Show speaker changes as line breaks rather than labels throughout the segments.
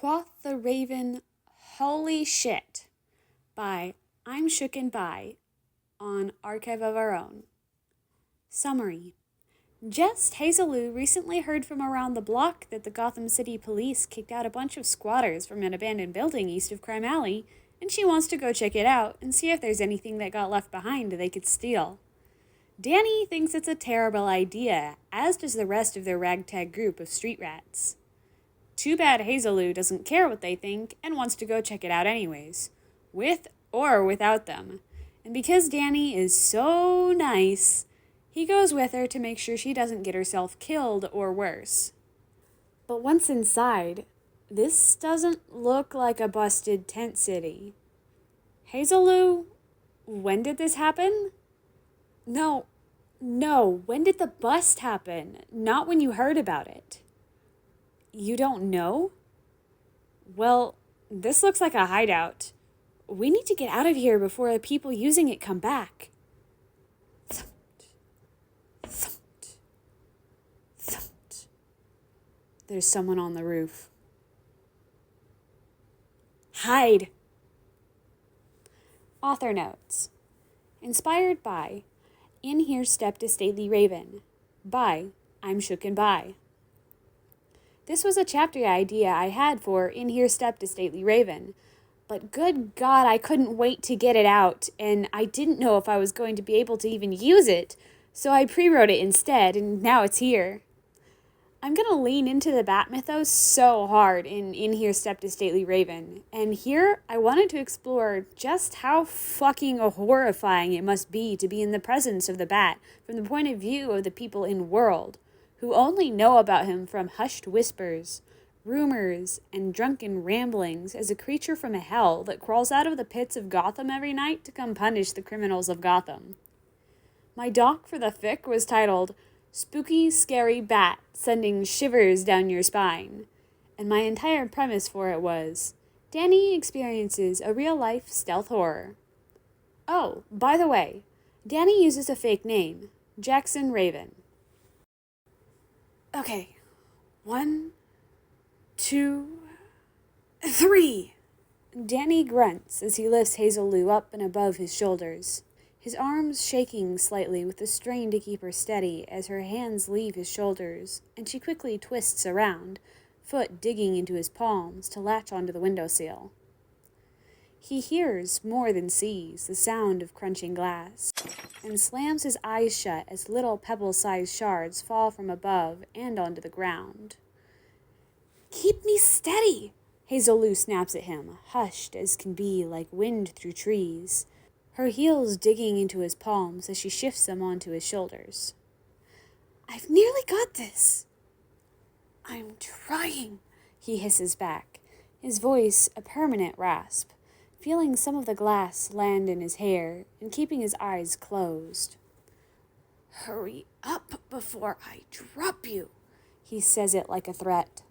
Quoth the Raven, Holy Shit, by I'm Shooken By, on Archive of Our Own. Summary. Just Hazeloo recently heard from around the block that the Gotham City Police kicked out a bunch of squatters from an abandoned building east of Crime Alley, and she wants to go check it out and see if there's anything that got left behind they could steal. Danny thinks it's a terrible idea, as does the rest of their ragtag group of street rats. Too bad Hazeloo doesn't care what they think and wants to go check it out anyways, with or without them. And because Danny is so nice, he goes with her to make sure she doesn't get herself killed or worse. But once inside, this doesn't look like a busted tent city. Hazeloo, when did this happen? No, when did the bust happen? Not when you heard about it. You don't know? Well, this looks like a hideout. We need to get out of here before the people using it come back. Thumped. Thumped. Thumped. There's someone on the roof. Hide! Author notes. Inspired by In Here Stepped a Stately Raven, by I'm Shooken By. This was a chapter idea I had for In Here Stepped a Stately Raven, but good God, I couldn't wait to get it out, and I didn't know if I was going to be able to even use it, so I pre-wrote it instead, and now it's here. I'm going to lean into the Bat mythos so hard in Here Stepped a Stately Raven, and here I wanted to explore just how fucking horrifying it must be to be in the presence of the Bat from the point of view of the people in World, who only know about him from hushed whispers, rumors, and drunken ramblings as a creature from hell that crawls out of the pits of Gotham every night to come punish the criminals of Gotham. My doc for the fic was titled, Spooky, Scary Bat Sending Shivers Down Your Spine, and my entire premise for it was, Danny experiences a real-life stealth horror. Oh, by the way, Danny uses a fake name, Jackson Raven. Okay, 1, 2, 3. Danny grunts as he lifts Hazeloo up and above his shoulders, his arms shaking slightly with the strain to keep her steady as her hands leave his shoulders, and she quickly twists around, foot digging into his palms to latch onto the windowsill. He hears, more than sees, the sound of crunching glass, and slams his eyes shut as little pebble-sized shards fall from above and onto the ground. Keep me steady, Hazeloo snaps at him, hushed as can be like wind through trees, her heels digging into his palms as she shifts them onto his shoulders. I've nearly got this. I'm trying, he hisses back, his voice a permanent rasp, feeling some of the glass land in his hair and keeping his eyes closed. Hurry up before I drop you, he says it like a threat.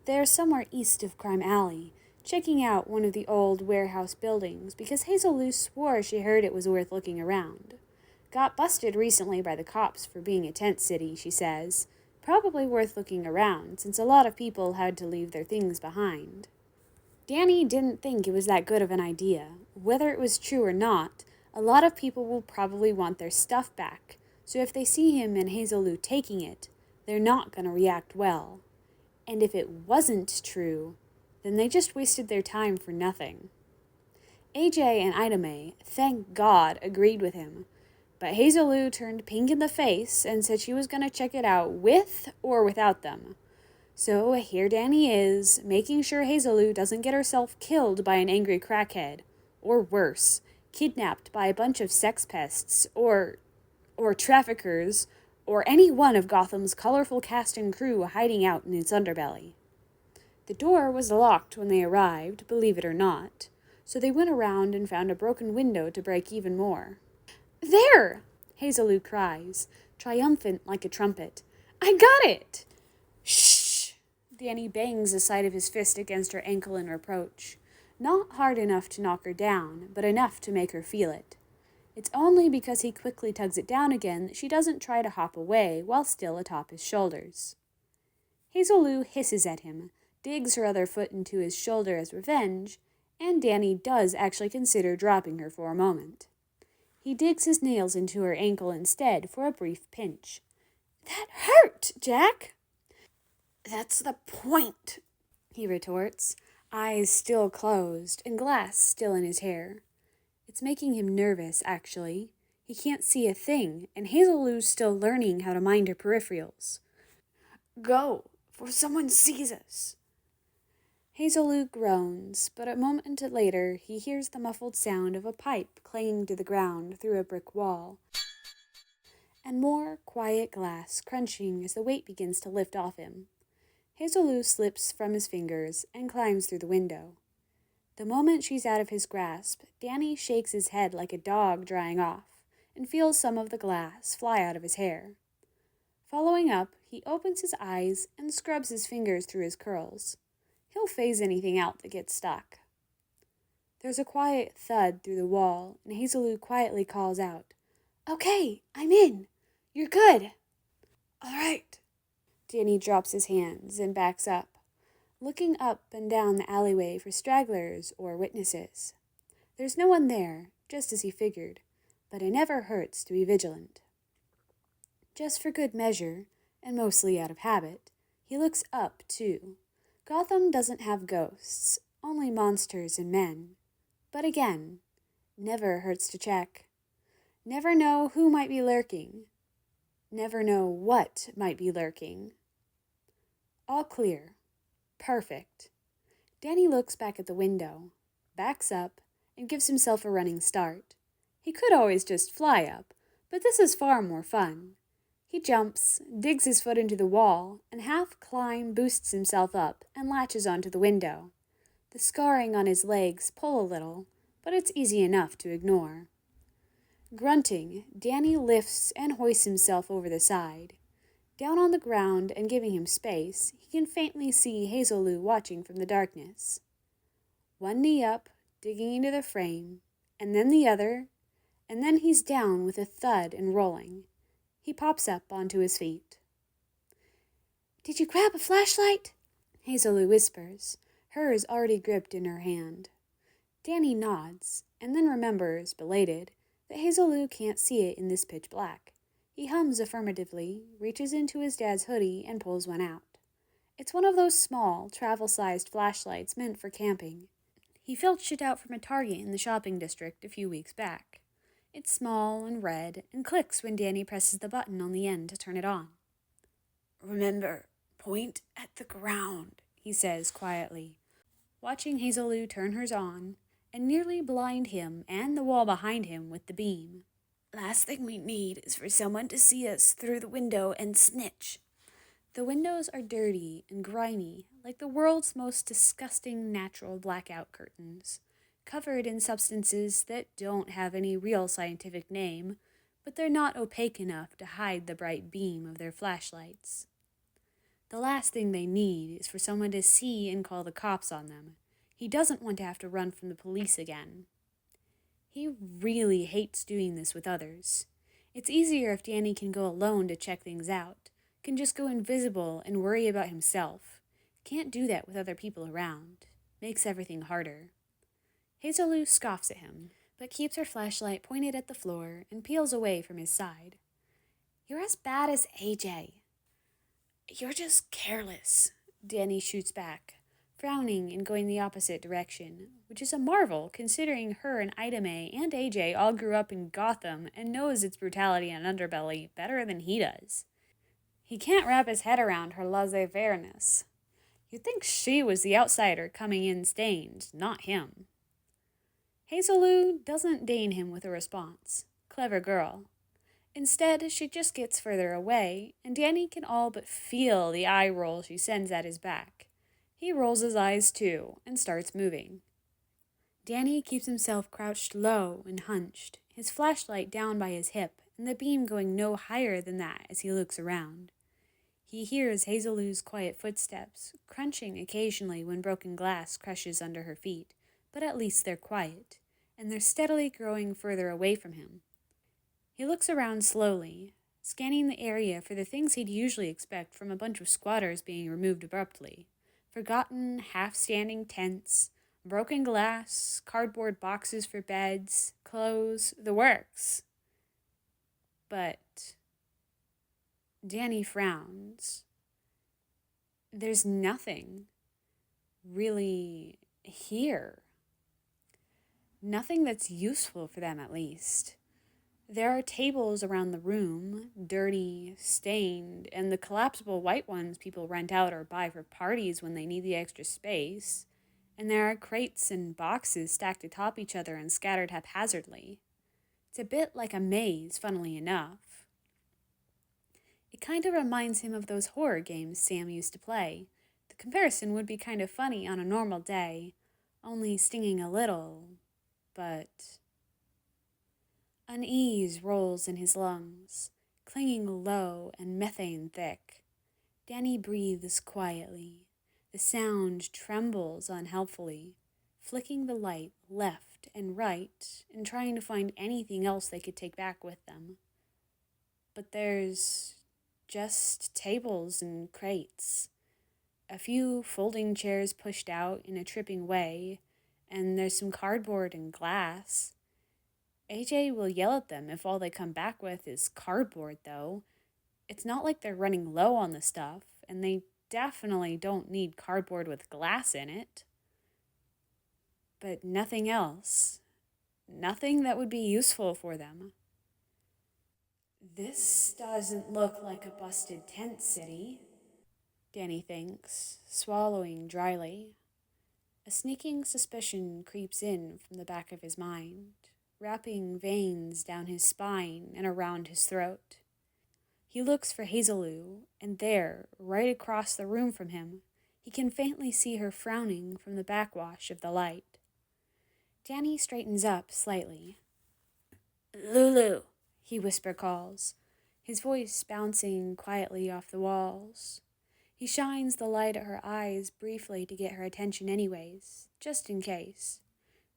They're somewhere east of Crime Alley, checking out one of the old warehouse buildings because Hazeloo swore she heard it was worth looking around. Got busted recently by the cops for being a tent city, she says. Probably worth looking around, since a lot of people had to leave their things behind. Danny didn't think it was that good of an idea. Whether it was true or not, a lot of people will probably want their stuff back, so if they see him and Hazeloo taking it, they're not going to react well. And if it wasn't true, then they just wasted their time for nothing. AJ and Ida Mae, thank God, agreed with him, but Hazeloo turned pink in the face and said she was going to check it out with or without them. So here Danny is, making sure Hazeloo doesn't get herself killed by an angry crackhead, or worse, kidnapped by a bunch of sex pests, or traffickers, or any one of Gotham's colorful cast and crew hiding out in its underbelly. The door was locked when they arrived, believe it or not, so they went around and found a broken window to break even more. There! Hazeloo cries, triumphant like a trumpet. I got it! Shh! Danny bangs the side of his fist against her ankle in reproach. Not hard enough to knock her down, but enough to make her feel it. It's only because he quickly tugs it down again that she doesn't try to hop away while still atop his shoulders. Hazeloo hisses at him, digs her other foot into his shoulder as revenge, and Danny does actually consider dropping her for a moment. He digs his nails into her ankle instead for a brief pinch. "That hurt, Jack!" "That's the point," he retorts, eyes still closed and glass still in his hair. It's making him nervous, actually. He can't see a thing, and Hazellou's still learning how to mind her peripherals. "Go, before someone sees us." Hazelou groans, but a moment later he hears the muffled sound of a pipe clanging to the ground through a brick wall, and more quiet glass crunching as the weight begins to lift off him. Hazelou slips from his fingers and climbs through the window. The moment she's out of his grasp, Danny shakes his head like a dog drying off and feels some of the glass fly out of his hair. Following up, he opens his eyes and scrubs his fingers through his curls. He'll phase anything out that gets stuck. There's a quiet thud through the wall, and Hazelou quietly calls out, "Okay, I'm in. You're good." "All right." Danny drops his hands and backs up, looking up and down the alleyway for stragglers or witnesses. There's no one there, just as he figured, but it never hurts to be vigilant. Just for good measure, and mostly out of habit, he looks up, too. Gotham doesn't have ghosts, only monsters and men. But again, never hurts to check. Never know who might be lurking. Never know what might be lurking. All clear. Perfect. Danny looks back at the window, backs up, and gives himself a running start. He could always just fly up, but this is far more fun. He jumps, digs his foot into the wall, and half-climb boosts himself up and latches onto the window. The scarring on his legs pull a little, but it's easy enough to ignore. Grunting, Danny lifts and hoists himself over the side. Down on the ground and giving him space, he can faintly see Hazelou watching from the darkness. One knee up, digging into the frame, and then the other, and then he's down with a thud and rolling. He pops up onto his feet. "Did you grab a flashlight?" Hazelou whispers, hers already gripped in her hand. Danny nods, and then remembers, belated, that Hazelou can't see it in this pitch black. He hums affirmatively, reaches into his dad's hoodie, and pulls one out. It's one of those small, travel-sized flashlights meant for camping. He filched it out from a Target in the shopping district a few weeks back. It's small and red, and clicks when Danny presses the button on the end to turn it on. "Remember, point at the ground," he says quietly, watching Hazelou turn hers on, and nearly blind him and the wall behind him with the beam. "Last thing we need is for someone to see us through the window and snitch." The windows are dirty and grimy, like the world's most disgusting natural blackout curtains, covered in substances that don't have any real scientific name, but they're not opaque enough to hide the bright beam of their flashlights. The last thing they need is for someone to see and call the cops on them. He doesn't want to have to run from the police again. He really hates doing this with others. It's easier if Danny can go alone to check things out, can just go invisible and worry about himself. Can't do that with other people around. Makes everything harder. Hazelou scoffs at him, but keeps her flashlight pointed at the floor and peels away from his side. "You're as bad as AJ." "You're just careless," Danny shoots back, frowning and going the opposite direction, which is a marvel considering her and Ida Mae and AJ all grew up in Gotham and knows its brutality and underbelly better than he does. He can't wrap his head around her laissez-faire-ness. You'd think she was the outsider coming in stained, not him. Hazelou doesn't deign him with a response. Clever girl. Instead, she just gets further away, and Danny can all but feel the eye roll she sends at his back. He rolls his eyes too, and starts moving. Danny keeps himself crouched low and hunched, his flashlight down by his hip, and the beam going no higher than that as he looks around. He hears Hazelou's quiet footsteps, crunching occasionally when broken glass crushes under her feet, but at least they're quiet, and they're steadily growing further away from him. He looks around slowly, scanning the area for the things he'd usually expect from a bunch of squatters being removed abruptly, Forgotten half-standing tents, broken glass, cardboard boxes for beds, clothes, the works. But Danny frowns. There's nothing really here. Nothing that's useful for them, at least. There are tables around the room, dirty, stained, and the collapsible white ones people rent out or buy for parties when they need the extra space. And there are crates and boxes stacked atop each other and scattered haphazardly. It's a bit like a maze, funnily enough. It kind of reminds him of those horror games Sam used to play. The comparison would be kind of funny on a normal day, only stinging a little, but... Unease rolls in his lungs, clinging low and methane thick. Danny breathes quietly. The sound trembles unhelpfully, flicking the light left and right and trying to find anything else they could take back with them. But there's just tables and crates. A few folding chairs pushed out in a tripping way, and there's some cardboard and glass. AJ will yell at them if all they come back with is cardboard, though. It's not like they're running low on the stuff, and they definitely don't need cardboard with glass in it. But nothing else. Nothing that would be useful for them. This doesn't look like a busted tent city, Danny thinks, swallowing dryly. A sneaking suspicion creeps in from the back of his mind, wrapping veins down his spine and around his throat. He looks for Hazeloo, and there, right across the room from him, he can faintly see her frowning from the backwash of the light. Danny straightens up slightly. "Lulu," he whisper calls, his voice bouncing quietly off the walls. He shines the light at her eyes briefly to get her attention anyways, just in case.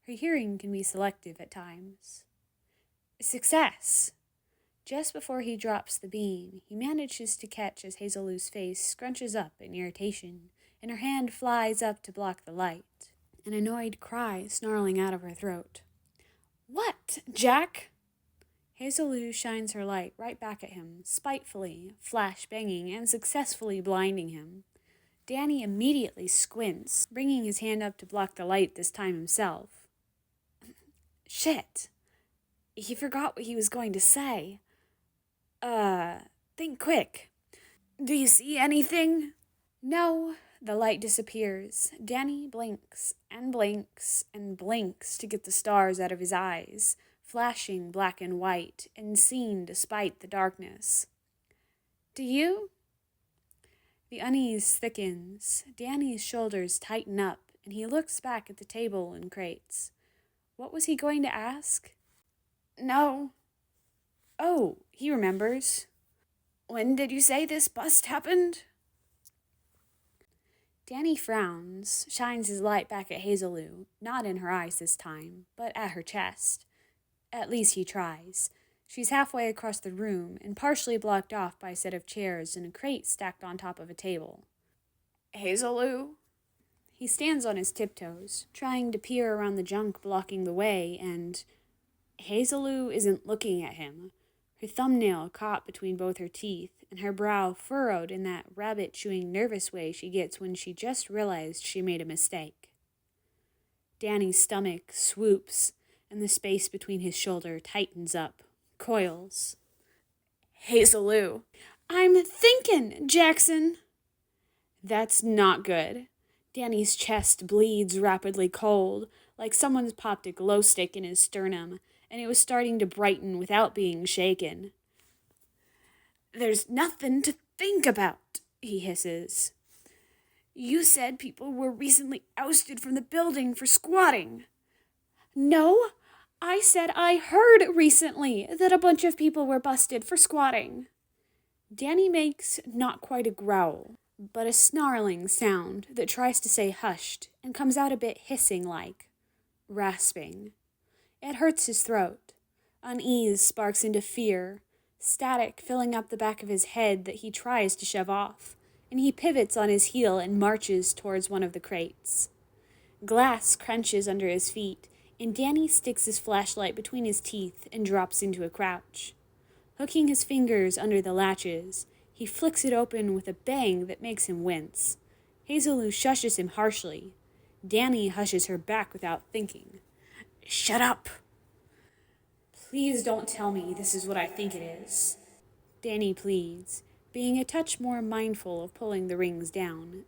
Her hearing can be selective at times. Success! Just before he drops the beam, he manages to catch as Hazeloo's face scrunches up in irritation, and her hand flies up to block the light, an annoyed cry snarling out of her throat. "What, Jack?" Hazeloo shines her light right back at him, spitefully, flash-banging and successfully blinding him. Danny immediately squints, bringing his hand up to block the light this time himself. Shit. He forgot what he was going to say. Think quick. Do you see anything? No, the light disappears. Danny blinks and blinks and blinks to get the stars out of his eyes, flashing black and white and seen despite the darkness. Do you? The unease thickens. Danny's shoulders tighten up, and he looks back at the table and crates. What was he going to ask? No. Oh, he remembers. When did you say this bust happened? Danny frowns, shines his light back at Hazeloo, not in her eyes this time, but at her chest. At least he tries. She's halfway across the room and partially blocked off by a set of chairs and a crate stacked on top of a table. Hazeloo? He stands on his tiptoes, trying to peer around the junk blocking the way, and Hazeloo isn't looking at him, her thumbnail caught between both her teeth, and her brow furrowed in that rabbit-chewing nervous way she gets when she just realized she made a mistake. Danny's stomach swoops, and the space between his shoulder tightens up, coils. Hazeloo. I'm thinking, Jackson. That's not good. Danny's chest bleeds rapidly cold, like someone's popped a glow stick in his sternum, and it was starting to brighten without being shaken. There's nothing to think about, he hisses. You said people were recently ousted from the building for squatting. No, I said I heard recently that a bunch of people were busted for squatting. Danny makes not quite a growl, but a snarling sound that tries to say hushed and comes out a bit hissing-like, rasping. It hurts his throat. Unease sparks into fear, static filling up the back of his head that he tries to shove off. and he pivots on his heel and marches towards one of the crates. Glass crunches under his feet, and Danny sticks his flashlight between his teeth and drops into a crouch. Hooking his fingers under the latches, he flicks it open with a bang that makes him wince. Hazeloo shushes him harshly. Danny hushes her back without thinking. "Shut up!" "Please don't tell me this is what I think it is," Danny pleads, being a touch more mindful of pulling the rings down.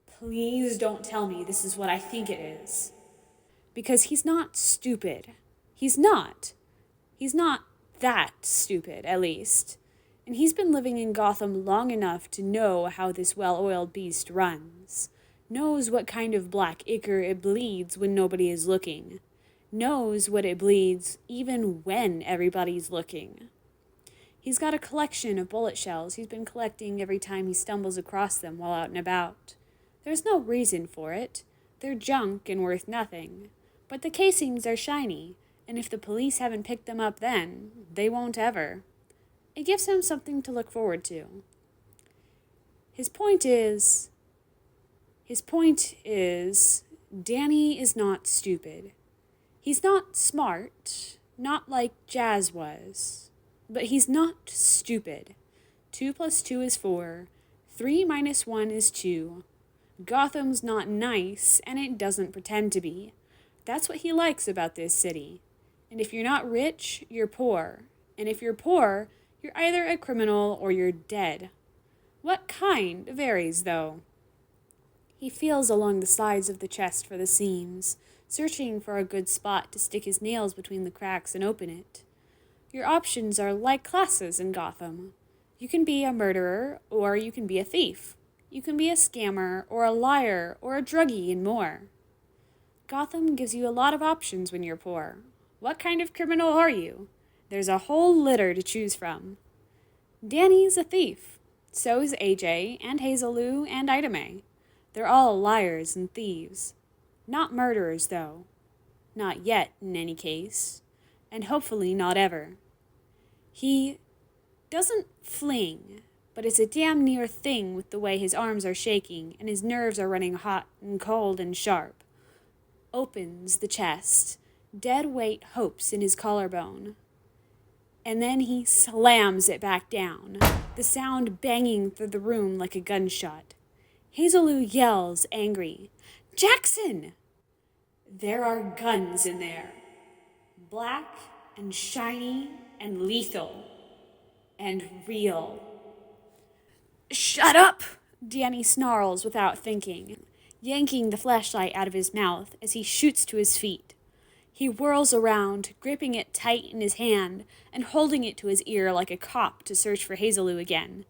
"Please don't tell me this is what I think it is." Because he's not stupid. He's not. He's not that stupid, at least. And he's been living in Gotham long enough to know how this well-oiled beast runs. Knows what kind of black ichor it bleeds when nobody is looking. Knows what it bleeds even when everybody's looking. He's got a collection of bullet shells he's been collecting every time he stumbles across them while out and about. There's no reason for it. They're junk and worth nothing. But the casings are shiny, and if the police haven't picked them up then, they won't ever. It gives him something to look forward to. His point is, Danny is not stupid. He's not smart, not like Jazz was, but he's not stupid. 2 + 2 is 4. 3 - 1 is 2. Gotham's not nice, and it doesn't pretend to be. That's what he likes about this city. And if you're not rich, you're poor. And if you're poor, you're either a criminal or you're dead. What kind varies, though. He feels along the sides of the chest for the seams, searching for a good spot to stick his nails between the cracks and open it. Your options are like classes in Gotham. You can be a murderer, or you can be a thief. You can be a scammer, or a liar, or a druggie, and more. Gotham gives you a lot of options when you're poor. What kind of criminal are you? There's a whole litter to choose from. Danny's a thief. So is AJ, and Hazeloo, and Ida May. They're all liars and thieves. Not murderers, though. Not yet, in any case. And hopefully not ever. He doesn't fling, but it's a damn near thing with the way his arms are shaking and his nerves are running hot and cold and sharp. Opens the chest, dead weight hopes in his collarbone. And then he slams it back down, the sound banging through the room like a gunshot. Hazeloo yells, angry, "Jackson!" There are guns in there. Black and shiny and lethal. And real. "Shut up!" Danny snarls without thinking, yanking the flashlight out of his mouth as he shoots to his feet. He whirls around, gripping it tight in his hand and holding it to his ear like a cop to search for Hazeloo again.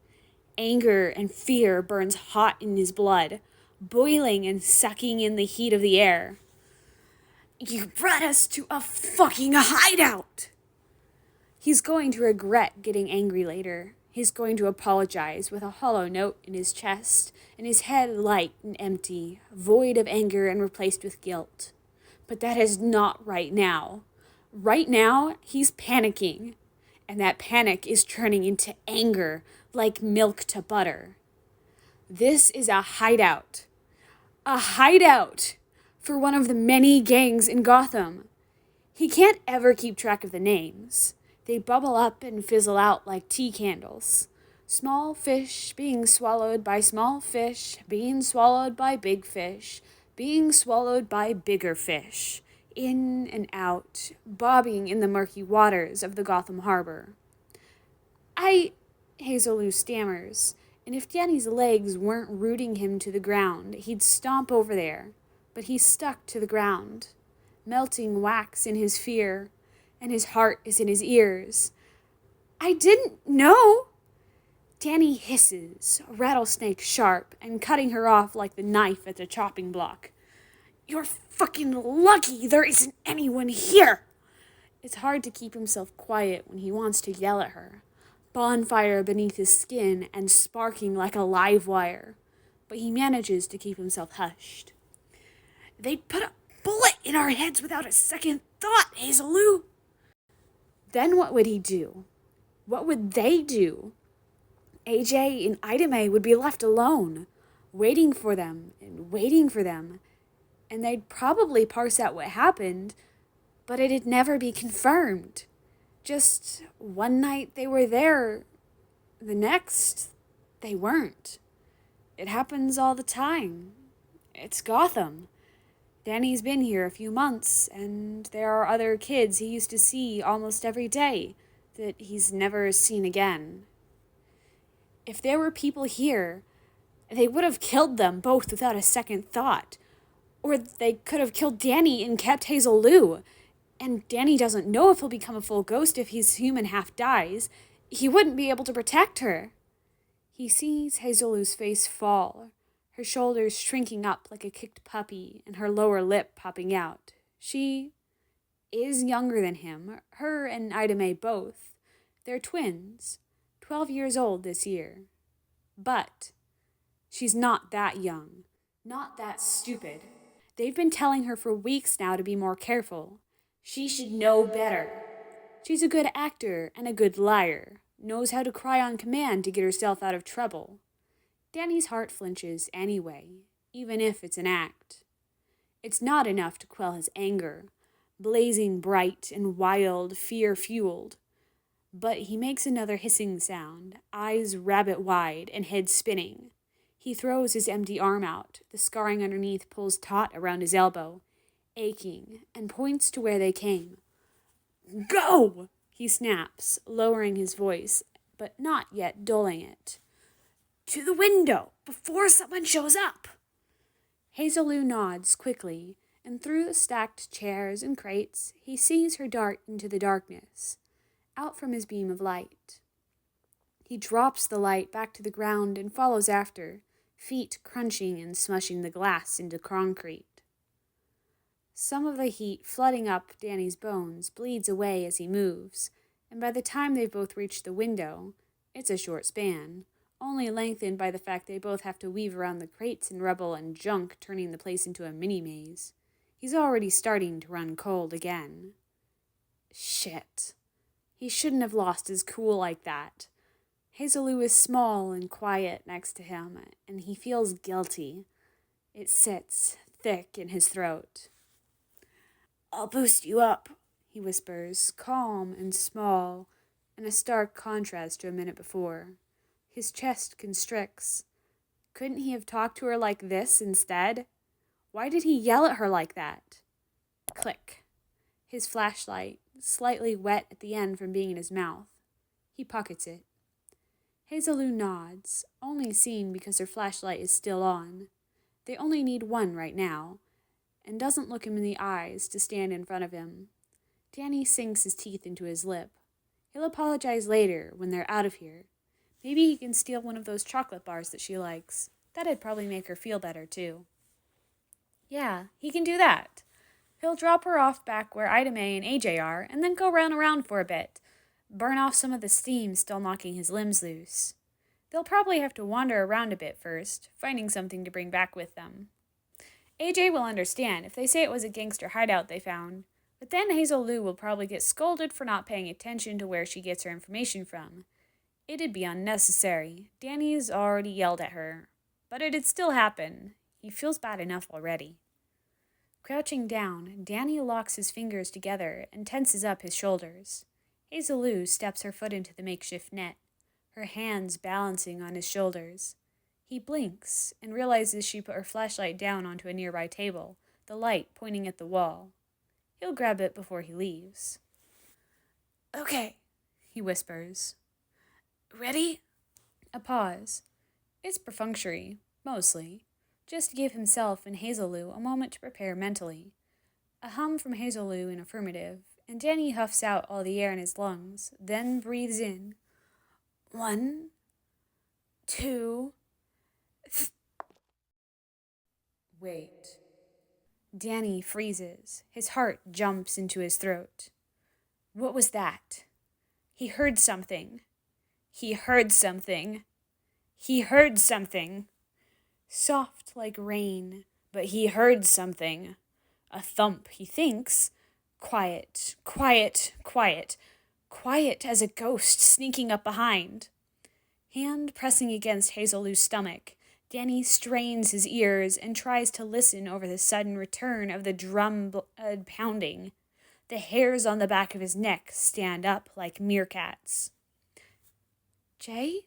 Anger and fear burns hot in his blood, boiling and sucking in the heat of the air. "You brought us to a fucking hideout!" He's going to regret getting angry later. He's going to apologize with a hollow note in his chest and his head light and empty, void of anger and replaced with guilt. But that is not right now. Right now, he's panicking. And that panic is turning into anger, like milk to butter. This is a hideout. A hideout for one of the many gangs in Gotham. He can't ever keep track of the names. They bubble up and fizzle out like tea candles. Small fish being swallowed by small fish, being swallowed by big fish, being swallowed by bigger fish. In and out, bobbing in the murky waters of the Gotham harbor. Hazeloo stammers, and if Danny's legs weren't rooting him to the ground, he'd stomp over there. But he's stuck to the ground, melting wax in his fear, and his heart is in his ears. "I didn't know!" Danny hisses, rattlesnake sharp, and cutting her off like the knife at the chopping block. "You're fucking lucky there isn't anyone here!" It's hard to keep himself quiet when he wants to yell at her. Bonfire beneath his skin and sparking like a live wire. But he manages to keep himself hushed. "They'd put a bullet in our heads without a second thought, Hazeloo!" Then what would he do? What would they do? AJ and Ida May would be left alone, waiting for them and waiting for them, and they'd probably parse out what happened, but it'd never be confirmed. Just one night they were there, the next they weren't. It happens all the time. It's Gotham. Danny's been here a few months, and there are other kids he used to see almost every day that he's never seen again. If there were people here, they would have killed them both without a second thought. Or they could have killed Danny and kept Hazel Lou. And Danny doesn't know if he'll become a full ghost if his human half dies. He wouldn't be able to protect her. He sees Hazel Lou's face fall, her shoulders shrinking up like a kicked puppy and her lower lip popping out. She is younger than him, her and Ida May both. They're twins, 12 years old this year. But she's not that young, not that stupid. They've been telling her for weeks now to be more careful. She should know better. She's a good actor and a good liar, knows how to cry on command to get herself out of trouble. Danny's heart flinches anyway, even if it's an act. It's not enough to quell his anger, blazing bright and wild, fear-fueled. But he makes another hissing sound, eyes rabbit-wide and head spinning. He throws his empty arm out, the scarring underneath pulls taut around his elbow, aching, and points to where they came. "Go!" he snaps, lowering his voice, but not yet dulling it. "To the window, before someone shows up!" Hazel Lou nods quickly, and through the stacked chairs and crates, he sees her dart into the darkness, out from his beam of light. He drops the light back to the ground and follows after, feet crunching and smushing the glass into concrete. Some of the heat flooding up Danny's bones bleeds away as he moves, and by the time they've both reached the window, it's a short span, only lengthened by the fact they both have to weave around the crates and rubble and junk, turning the place into a mini-maze. He's already starting to run cold again. Shit. He shouldn't have lost his cool like that. Hazel Lou is small and quiet next to him, and he feels guilty. It sits thick in his throat. "I'll boost you up," he whispers, calm and small, in a stark contrast to a minute before. His chest constricts. Couldn't he have talked to her like this instead? Why did he yell at her like that? Click. His flashlight, slightly wet at the end from being in his mouth. He pockets it. Hazel Lou nods, only seen because her flashlight is still on. They only need one right now, and doesn't look him in the eyes to stand in front of him. Danny sinks his teeth into his lip. He'll apologize later when they're out of here. Maybe he can steal one of those chocolate bars that she likes. That'd probably make her feel better, too. Yeah, he can do that. He'll drop her off back where Ida May and AJ are, and then go run around for a bit. Burn off some of the steam still knocking his limbs loose. They'll probably have to wander around a bit first, finding something to bring back with them. AJ will understand if they say it was a gangster hideout they found, but then Hazel Lou will probably get scolded for not paying attention to where she gets her information from. It'd be unnecessary. Danny's already yelled at her, but it'd still happen. He feels bad enough already. Crouching down, Danny locks his fingers together and tenses up his shoulders. Hazel Lou steps her foot into the makeshift net, her hands balancing on his shoulders. He blinks and realizes she put her flashlight down onto a nearby table, the light pointing at the wall. He'll grab it before he leaves. "Okay," he whispers. "Ready?" A pause. It's perfunctory, mostly, just to give himself and Hazel Lou a moment to prepare mentally. A hum from Hazel Lou in affirmative, and Danny huffs out all the air in his lungs, then breathes in. 1, 2... Wait. Danny freezes. His heart jumps into his throat. What was that? He heard something. He heard something. He heard something. Soft like rain, but he heard something. A thump, he thinks. Quiet, quiet, quiet. Quiet as a ghost sneaking up behind. Hand pressing against Hazeloo's stomach, Danny strains his ears and tries to listen over the sudden return of the drum pounding. The hairs on the back of his neck stand up like meerkats. "Jay?"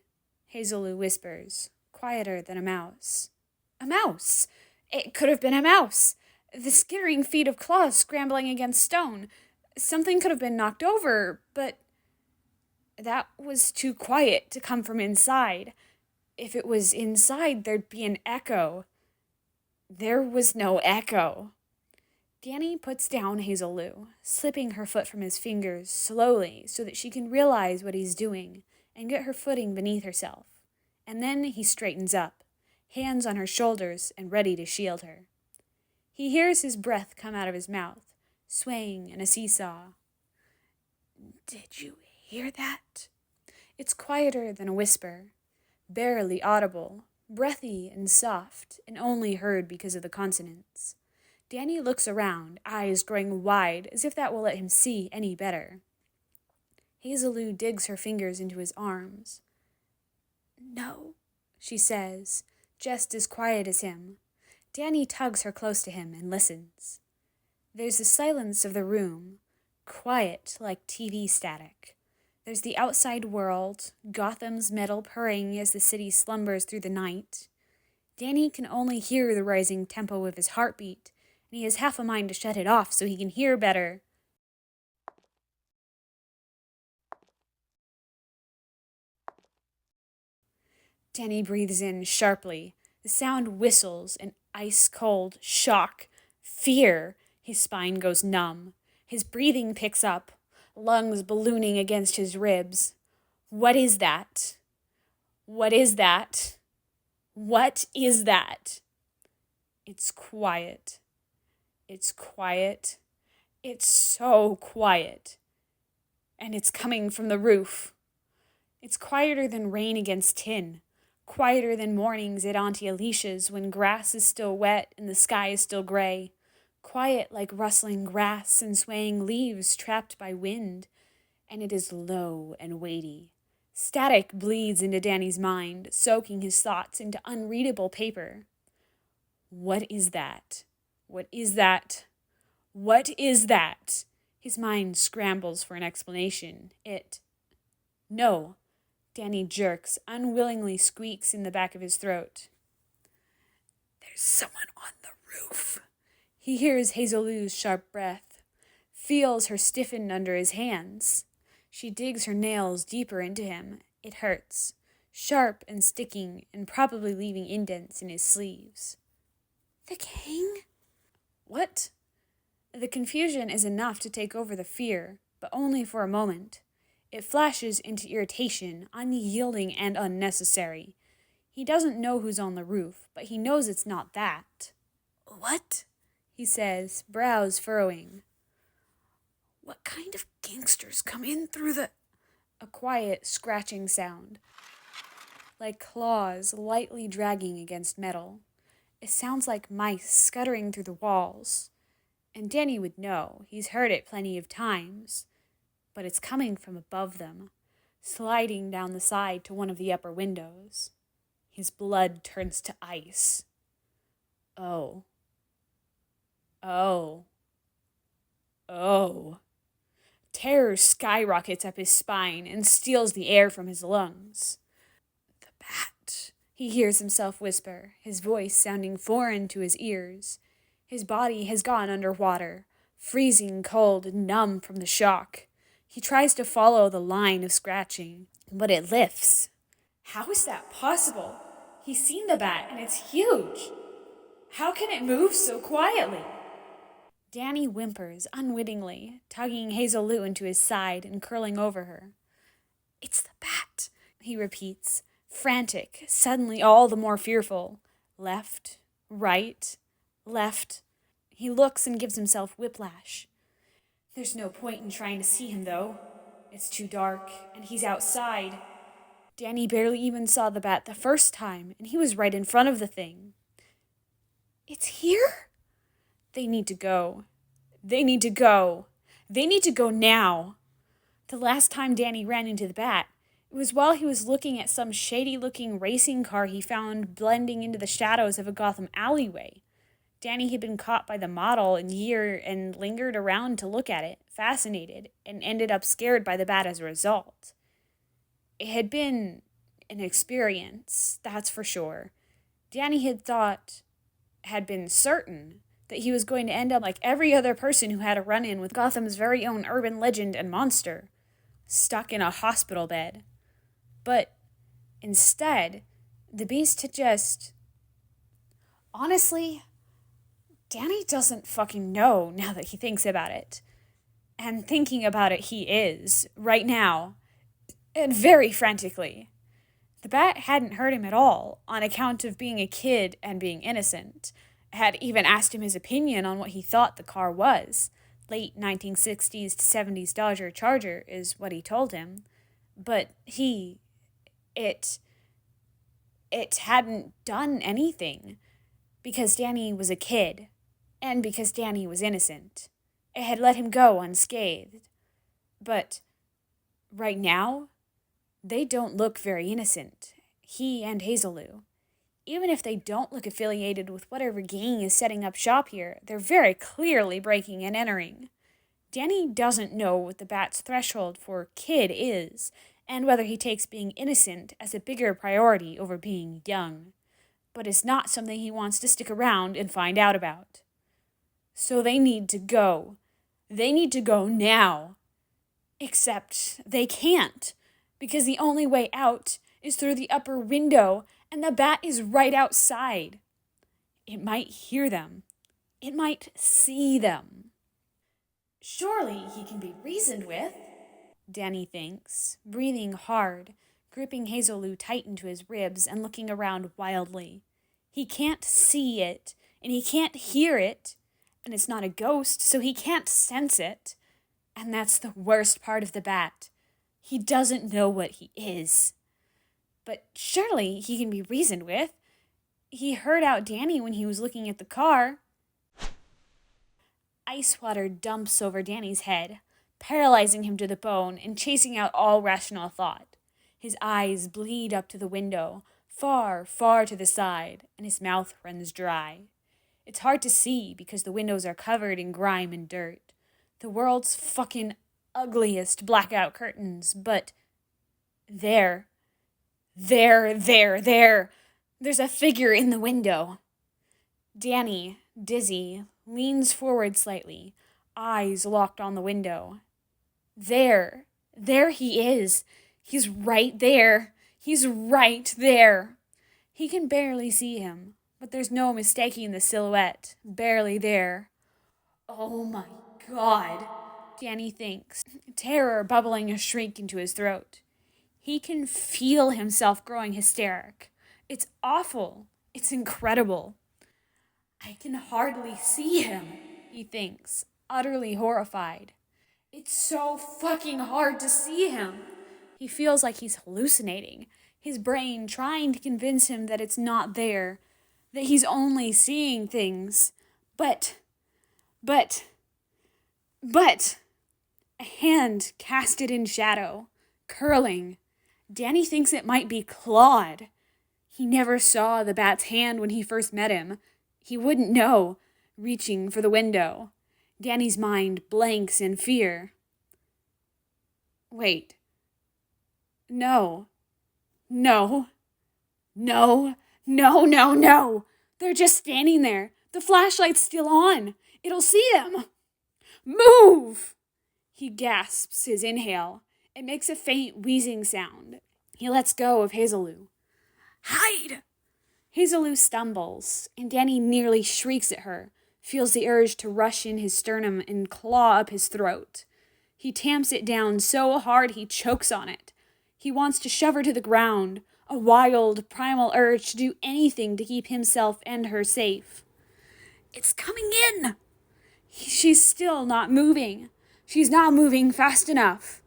Hazeloo whispers, quieter than a mouse. A mouse! It could have been a mouse! The skittering feet of claws scrambling against stone. Something could have been knocked over, but that was too quiet to come from inside. If it was inside, there'd be an echo. There was no echo. Danny puts down Hazeloo, slipping her foot from his fingers slowly so that she can realize what he's doing and get her footing beneath herself. And then he straightens up, hands on her shoulders and ready to shield her. He hears his breath come out of his mouth, swaying in a seesaw. "Did you hear that?" It's quieter than a whisper, barely audible, breathy and soft, and only heard because of the consonants. Danny looks around, eyes growing wide, as if that will let him see any better. Hazeloo digs her fingers into his arms. "No," she says, just as quiet as him. Danny tugs her close to him and listens. There's the silence of the room, quiet like TV static. There's the outside world, Gotham's metal purring as the city slumbers through the night. Danny can only hear the rising tempo of his heartbeat, and he has half a mind to shut it off so he can hear better. Danny breathes in sharply. The sound whistles, an ice-cold shock, fear. His spine goes numb. His breathing picks up, lungs ballooning against his ribs. What is that? What is that? What is that? It's quiet. It's quiet. It's so quiet. And it's coming from the roof. It's quieter than rain against tin. Quieter than mornings at Auntie Alicia's when grass is still wet and the sky is still gray. Quiet like rustling grass and swaying leaves trapped by wind. And it is low and weighty. Static bleeds into Danny's mind, soaking his thoughts into unreadable paper. What is that? What is that? What is that? His mind scrambles for an explanation. No. Danny jerks, unwillingly squeaks in the back of his throat. There's someone on the roof. He hears Hazeloo's sharp breath, feels her stiffen under his hands. She digs her nails deeper into him. It hurts, sharp and sticking, and probably leaving indents in his sleeves. The king? What? The confusion is enough to take over the fear, but only for a moment. It flashes into irritation, unyielding and unnecessary. He doesn't know who's on the roof, but he knows it's not that. What? He says, brows furrowing. What kind of gangsters come in through the... A quiet, scratching sound, like claws lightly dragging against metal. It sounds like mice scuttering through the walls. And Danny would know, he's heard it plenty of times. But it's coming from above them, sliding down the side to one of the upper windows. His blood turns to ice. Oh. Oh. Oh. Terror skyrockets up his spine and steals the air from his lungs. The bat, he hears himself whisper, his voice sounding foreign to his ears. His body has gone underwater, freezing cold and numb from the shock. He tries to follow the line of scratching, but it lifts. How is that possible? He's seen the bat, and it's huge. How can it move so quietly? Danny whimpers unwittingly, tugging Hazeloo into his side and curling over her. It's the bat, he repeats, frantic, suddenly all the more fearful. Left, right, left. He looks and gives himself whiplash. There's no point in trying to see him, though. It's too dark, and he's outside. Danny barely even saw the bat the first time, and he was right in front of the thing. It's here? They need to go. They need to go. They need to go now. The last time Danny ran into the bat, It was while he was looking at some shady-looking racing car he found blending into the shadows of a Gotham alleyway. Danny had been caught by the model in year and lingered around to look at it, fascinated, and ended up scared by the bat as a result. It had been an experience, that's for sure. Danny had been certain that he was going to end up like every other person who had a run-in with Gotham's very own urban legend and monster, stuck in a hospital bed. But instead, the Beast had just... Honestly, Danny doesn't fucking know now that he thinks about it. And thinking about it he is, right now, and very frantically. The bat hadn't hurt him at all, on account of being a kid and being innocent. Had even asked him his opinion on what he thought the car was. Late 1960s to 70s Dodge Charger is what he told him. But it hadn't done anything. Because Danny was a kid. And because Danny was innocent. It had let him go unscathed. But right now, they don't look very innocent. He and Hazelou. Even if they don't look affiliated with whatever gang is setting up shop here, they're very clearly breaking and entering. Danny doesn't know what the bat's threshold for kid is, and whether he takes being innocent as a bigger priority over being young. But it's not something he wants to stick around and find out about. So they need to go. They need to go now. Except they can't, because the only way out is through the upper window, and the bat is right outside. It might hear them. It might see them. Surely he can be reasoned with, Danny thinks, breathing hard, gripping Hazelou tight into his ribs and looking around wildly. He can't see it, and he can't hear it, and it's not a ghost, so he can't sense it. And that's the worst part of the bat. He doesn't know what he is. But surely he can be reasoned with. He heard out Danny when he was looking at the car. Ice water dumps over Danny's head, paralyzing him to the bone and chasing out all rational thought. His eyes bleed up to the window, far, far to the side, and his mouth runs dry. It's hard to see because the windows are covered in grime and dirt. The world's fucking ugliest blackout curtains, but there's a figure in the window. Danny, dizzy, leans forward slightly, eyes locked on the window. There he is. He's right there. He's right there. He can barely see him, but there's no mistaking the silhouette, barely there. Oh my God, Danny thinks, terror bubbling a shriek into his throat. He can feel himself growing hysteric. It's awful. It's incredible. I can hardly see him, he thinks, utterly horrified. It's so fucking hard to see him. He feels like he's hallucinating, his brain trying to convince him that it's not there, that he's only seeing things. But, a hand casted in shadow, curling. Danny thinks it might be clawed. He never saw the bat's hand when he first met him. He wouldn't know, reaching for the window. Danny's mind blanks in fear. Wait. No. They're just standing there. The flashlight's still on. It'll see him. Move! He gasps his inhale. It makes a faint wheezing sound. He lets go of Hazelou. Hide! Hazelou stumbles, and Danny nearly shrieks at her, feels the urge to rush in his sternum and claw up his throat. He tamps it down so hard he chokes on it. He wants to shove her to the ground, a wild, primal urge to do anything to keep himself and her safe. It's coming in! She's still not moving. She's not moving fast enough.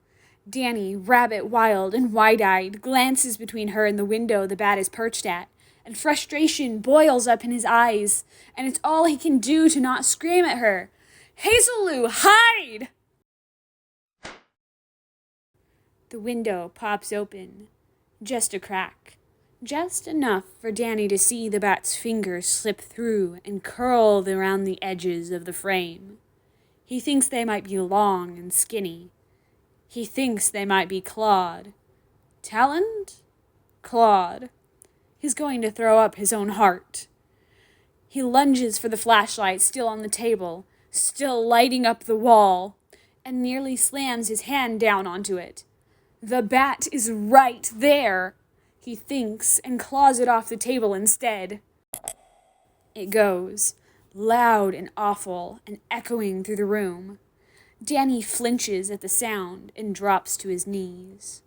Danny, rabbit wild and wide-eyed, glances between her and the window the bat is perched at, and frustration boils up in his eyes, and it's all he can do to not scream at her. Hazelou, hide! The window pops open. Just a crack. Just enough for Danny to see the bat's fingers slip through and curl around the edges of the frame. He thinks they might be long and skinny. He thinks they might be clawed. Taloned? Clawed. He's going to throw up his own heart. He lunges for the flashlight still on the table, still lighting up the wall, and nearly slams his hand down onto it. The bat is right there, he thinks, and claws it off the table instead. It goes, loud and awful, and echoing through the room. Danny flinches at the sound and drops to his knees.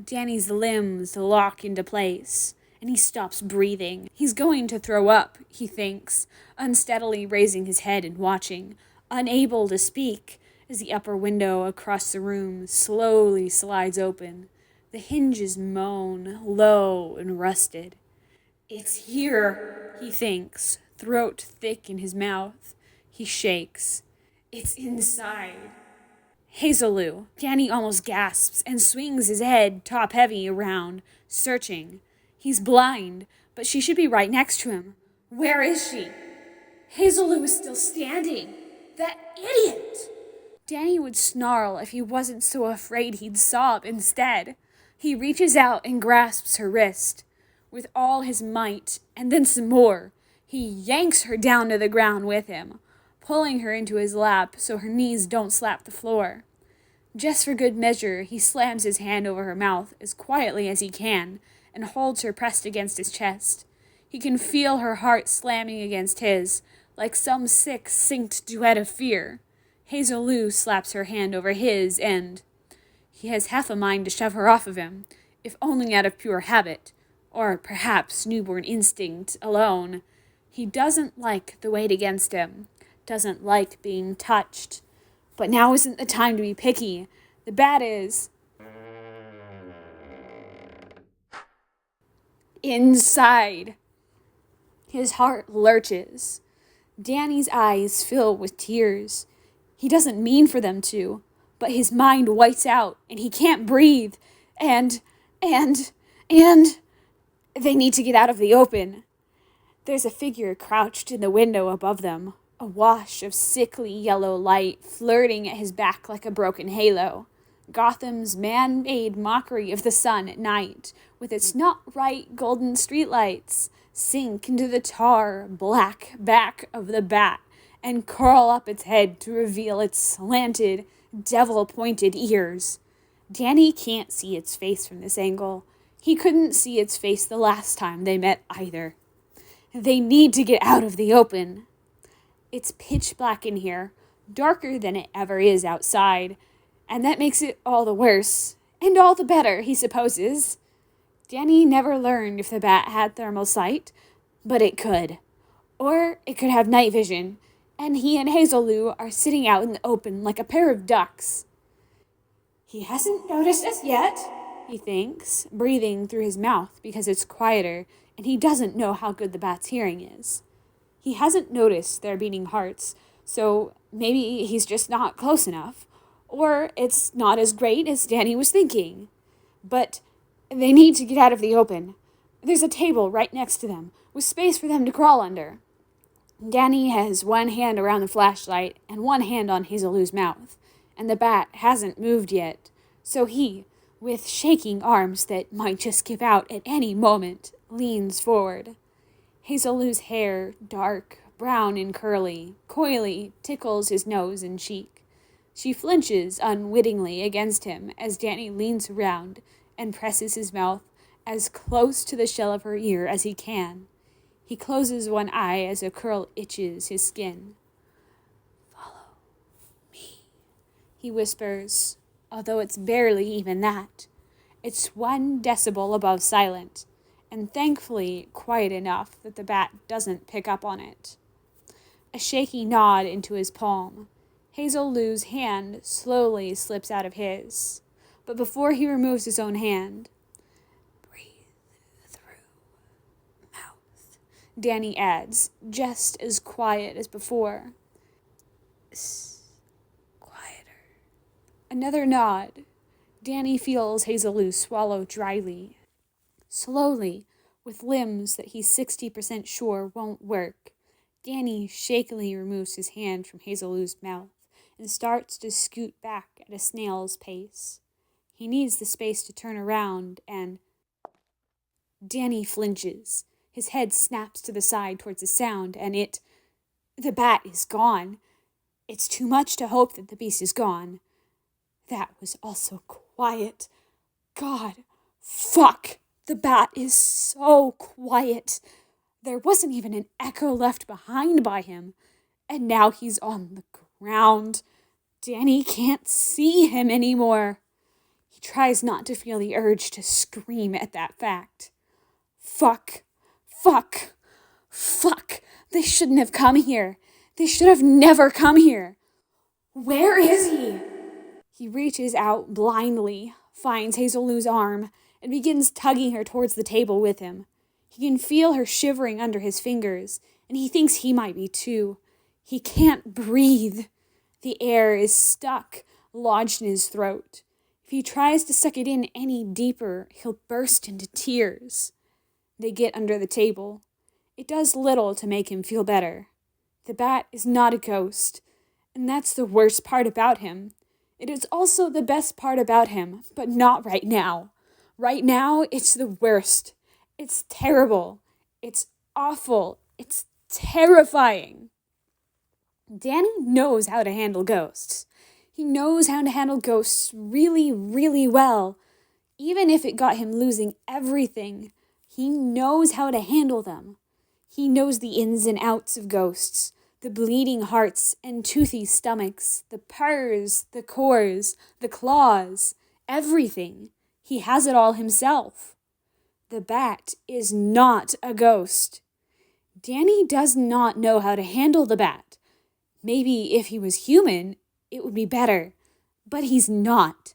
Danny's limbs lock into place, and he stops breathing. He's going to throw up, he thinks, unsteadily raising his head and watching, unable to speak, as the upper window across the room slowly slides open. The hinges moan, low and rusted. It's here, he thinks, throat thick in his mouth. He shakes. It's inside. Hazeloo. Danny almost gasps and swings his head top-heavy around, searching. He's blind, but she should be right next to him. Where is she? Hazeloo is still standing. That idiot! Danny would snarl if he wasn't so afraid he'd sob instead. He reaches out and grasps her wrist. With all his might, and then some more, he yanks her down to the ground with him, pulling her into his lap so her knees don't slap the floor. Just for good measure, he slams his hand over her mouth as quietly as he can and holds her pressed against his chest. He can feel her heart slamming against his, like some sick, synced duet of fear. Hazeloo slaps her hand over his, and he has half a mind to shove her off of him, if only out of pure habit, or perhaps newborn instinct alone. He doesn't like the weight against him, doesn't like being touched. But now isn't the time to be picky. The bat is inside. His heart lurches. Danny's eyes fill with tears. He doesn't mean for them to, but his mind whites out and he can't breathe. And they need to get out of the open. There's a figure crouched in the window above them, a wash of sickly yellow light flirting at his back like a broken halo. Gotham's man-made mockery of the sun at night, with its not-right golden streetlights, sink into the tar, black back of the bat and curl up its head to reveal its slanted, devil-pointed ears. Danny can't see its face from this angle. He couldn't see its face the last time they met either. They need to get out of the open. It's pitch black in here, darker than it ever is outside, and that makes it all the worse, and all the better, he supposes. Danny never learned if the bat had thermal sight, but it could. Or it could have night vision, and he and Hazeloo are sitting out in the open like a pair of ducks. He hasn't noticed us yet, he thinks, breathing through his mouth because it's quieter, and he doesn't know how good the bat's hearing is. He hasn't noticed their beating hearts, so maybe he's just not close enough, or it's not as great as Danny was thinking. But they need to get out of the open. There's a table right next to them, with space for them to crawl under. Danny has one hand around the flashlight and one hand on Hazeloo's mouth, and the bat hasn't moved yet, so he, with shaking arms that might just give out at any moment, leans forward. Hazeloo's hair, dark, brown and curly, coyly tickles his nose and cheek. She flinches unwittingly against him as Danny leans around and presses his mouth as close to the shell of her ear as he can. He closes one eye as a curl itches his skin. "Follow me," he whispers, although it's barely even that. It's 1 decibel above silent, and thankfully quiet enough that the bat doesn't pick up on it. A shaky nod into his palm. Hazeloo's hand slowly slips out of his, but before he removes his own hand, "Breathe through mouth," Danny adds, just as quiet as before. Another nod. Danny feels Hazeloo swallow dryly, slowly, with limbs that he's 60% sure won't work. Danny shakily removes his hand from Hazeloo's mouth and starts to scoot back at a snail's pace. He needs the space to turn around and... Danny flinches. His head snaps to the side towards the sound, and the bat is gone. It's too much to hope that the beast is gone. That was also quiet. God, fuck! The bat is so quiet. There wasn't even an echo left behind by him. And now he's on the ground. Danny can't see him anymore. He tries not to feel the urge to scream at that fact. Fuck. Fuck. Fuck. They shouldn't have come here. They should have never come here. Where is he? He reaches out blindly, finds Hazeloo's arm, and begins tugging her towards the table with him. He can feel her shivering under his fingers, and he thinks he might be too. He can't breathe. The air is stuck, lodged in his throat. If he tries to suck it in any deeper, he'll burst into tears. They get under the table. It does little to make him feel better. The bat is not a ghost, and that's the worst part about him. It is also the best part about him, but not right now. Right now, it's the worst. It's terrible. It's awful. It's terrifying. Danny knows how to handle ghosts. He knows how to handle ghosts really, really well. Even if it got him losing everything, he knows how to handle them. He knows the ins and outs of ghosts, the bleeding hearts and toothy stomachs, the purrs, the cores, the claws, everything. He has it all himself. The bat is not a ghost. Danny does not know how to handle the bat. Maybe if he was human, it would be better. But he's not.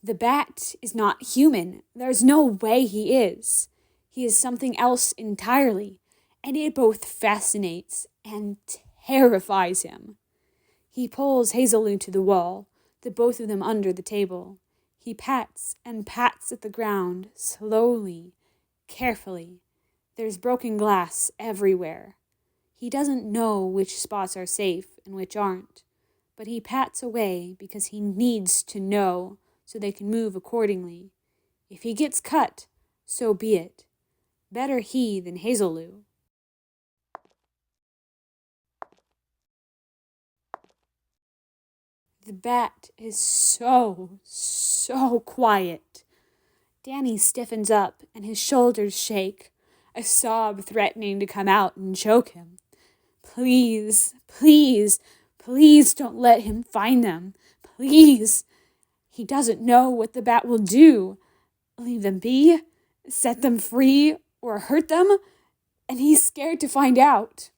The bat is not human. There's no way he is. He is something else entirely, and it both fascinates and terrifies him. He pulls Hazeloo to the wall, the both of them under the table. He pats and pats at the ground, slowly, carefully. There's broken glass everywhere. He doesn't know which spots are safe and which aren't, but he pats away because he needs to know so they can move accordingly. If he gets cut, so be it. Better he than Hazeloo. The bat is so quiet. Danny stiffens up and his shoulders shake, a sob threatening to come out and choke him. Please, please, please don't let him find them. Please. He doesn't know what the bat will do. Leave them be, set them free, or hurt them, and he's scared to find out.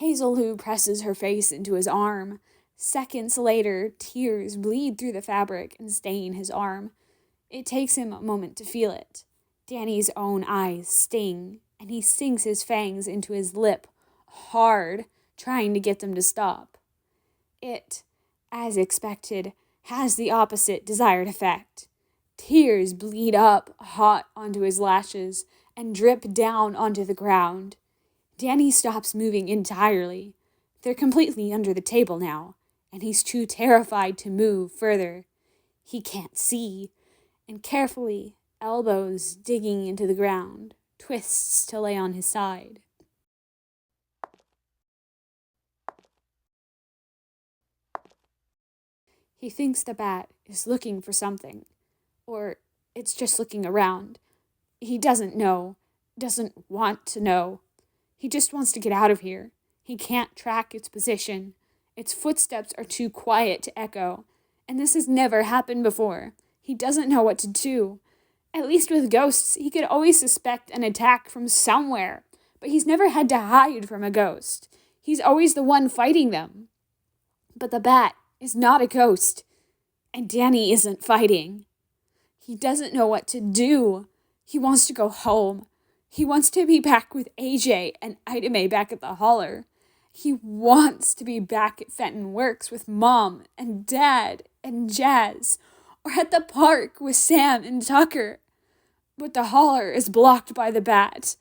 Hazeloo presses her face into his arm. Seconds later, tears bleed through the fabric and stain his arm. It takes him a moment to feel it. Danny's own eyes sting, and he sinks his fangs into his lip, hard, trying to get them to stop. It, as expected, has the opposite desired effect. Tears bleed up hot onto his lashes and drip down onto the ground. Danny stops moving entirely. They're completely under the table now, and he's too terrified to move further. He can't see, and carefully, elbows digging into the ground, twists to lay on his side. He thinks the bat is looking for something, or it's just looking around. He doesn't know, doesn't want to know. He just wants to get out of here. He can't track its position. Its footsteps are too quiet to echo, and this has never happened before. He doesn't know what to do. At least with ghosts, he could always suspect an attack from somewhere, but he's never had to hide from a ghost. He's always the one fighting them. But the bat is not a ghost, and Danny isn't fighting. He doesn't know what to do. He wants to go home. He wants to be back with AJ and Ida Mae back at the holler. He wants to be back at Fenton Works with Mom and Dad and Jazz, or at the park with Sam and Tucker. But the holler is blocked by the bat,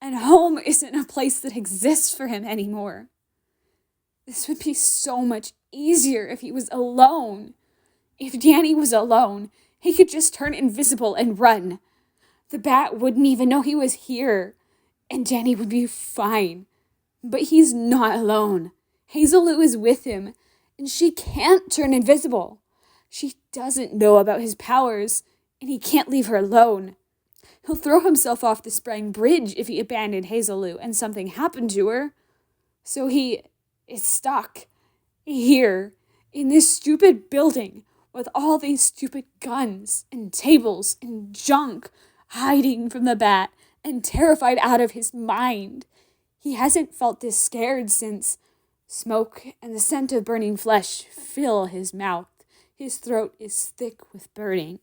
and home isn't a place that exists for him anymore. This would be so much easier if he was alone. If Danny was alone, he could just turn invisible and run. The bat wouldn't even know he was here, and Danny would be fine. But he's not alone. Hazelou is with him, and she can't turn invisible. She doesn't know about his powers, and he can't leave her alone. He'll throw himself off the Sprang Bridge if he abandoned Hazelou and something happened to her. So he is stuck here in this stupid building with all these stupid guns and tables and junk, hiding from the bat and terrified out of his mind. He hasn't felt this scared since smoke and the scent of burning flesh fill his mouth. His throat is thick with burning.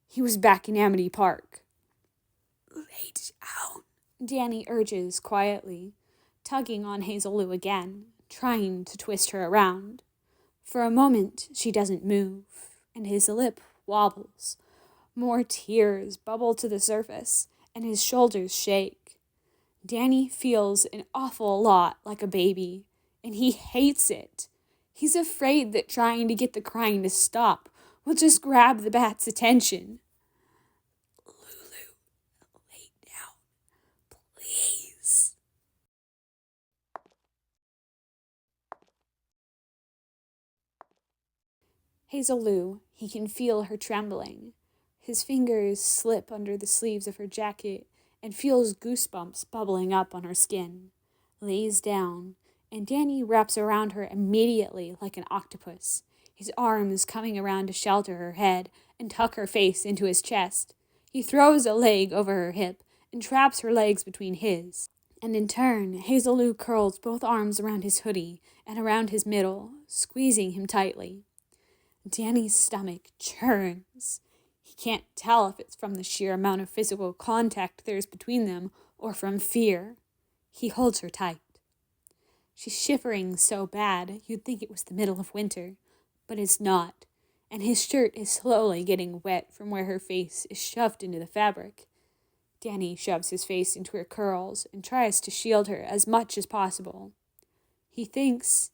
He was back in Amity Park. "Lay down," Danny urges quietly, tugging on Hazelou again, trying to twist her around. For a moment, she doesn't move, and his lip wobbles. More tears bubble to the surface, and his shoulders shake. Danny feels an awful lot like a baby, and he hates it. He's afraid that trying to get the crying to stop will just grab the bat's attention. "Lulu, lay down, please." Hazelou, he can feel her trembling. His fingers slip under the sleeves of her jacket and feels goosebumps bubbling up on her skin. Lays down, and Danny wraps around her immediately like an octopus, his arms coming around to shelter her head and tuck her face into his chest. He throws a leg over her hip and traps her legs between his. And in turn, Hazelou curls both arms around his hoodie and around his middle, squeezing him tightly. Danny's stomach churns. He can't tell if it's from the sheer amount of physical contact there is between them or from fear. He holds her tight. She's shivering so bad you'd think it was the middle of winter, but it's not, and his shirt is slowly getting wet from where her face is shoved into the fabric. Danny shoves his face into her curls and tries to shield her as much as possible. He thinks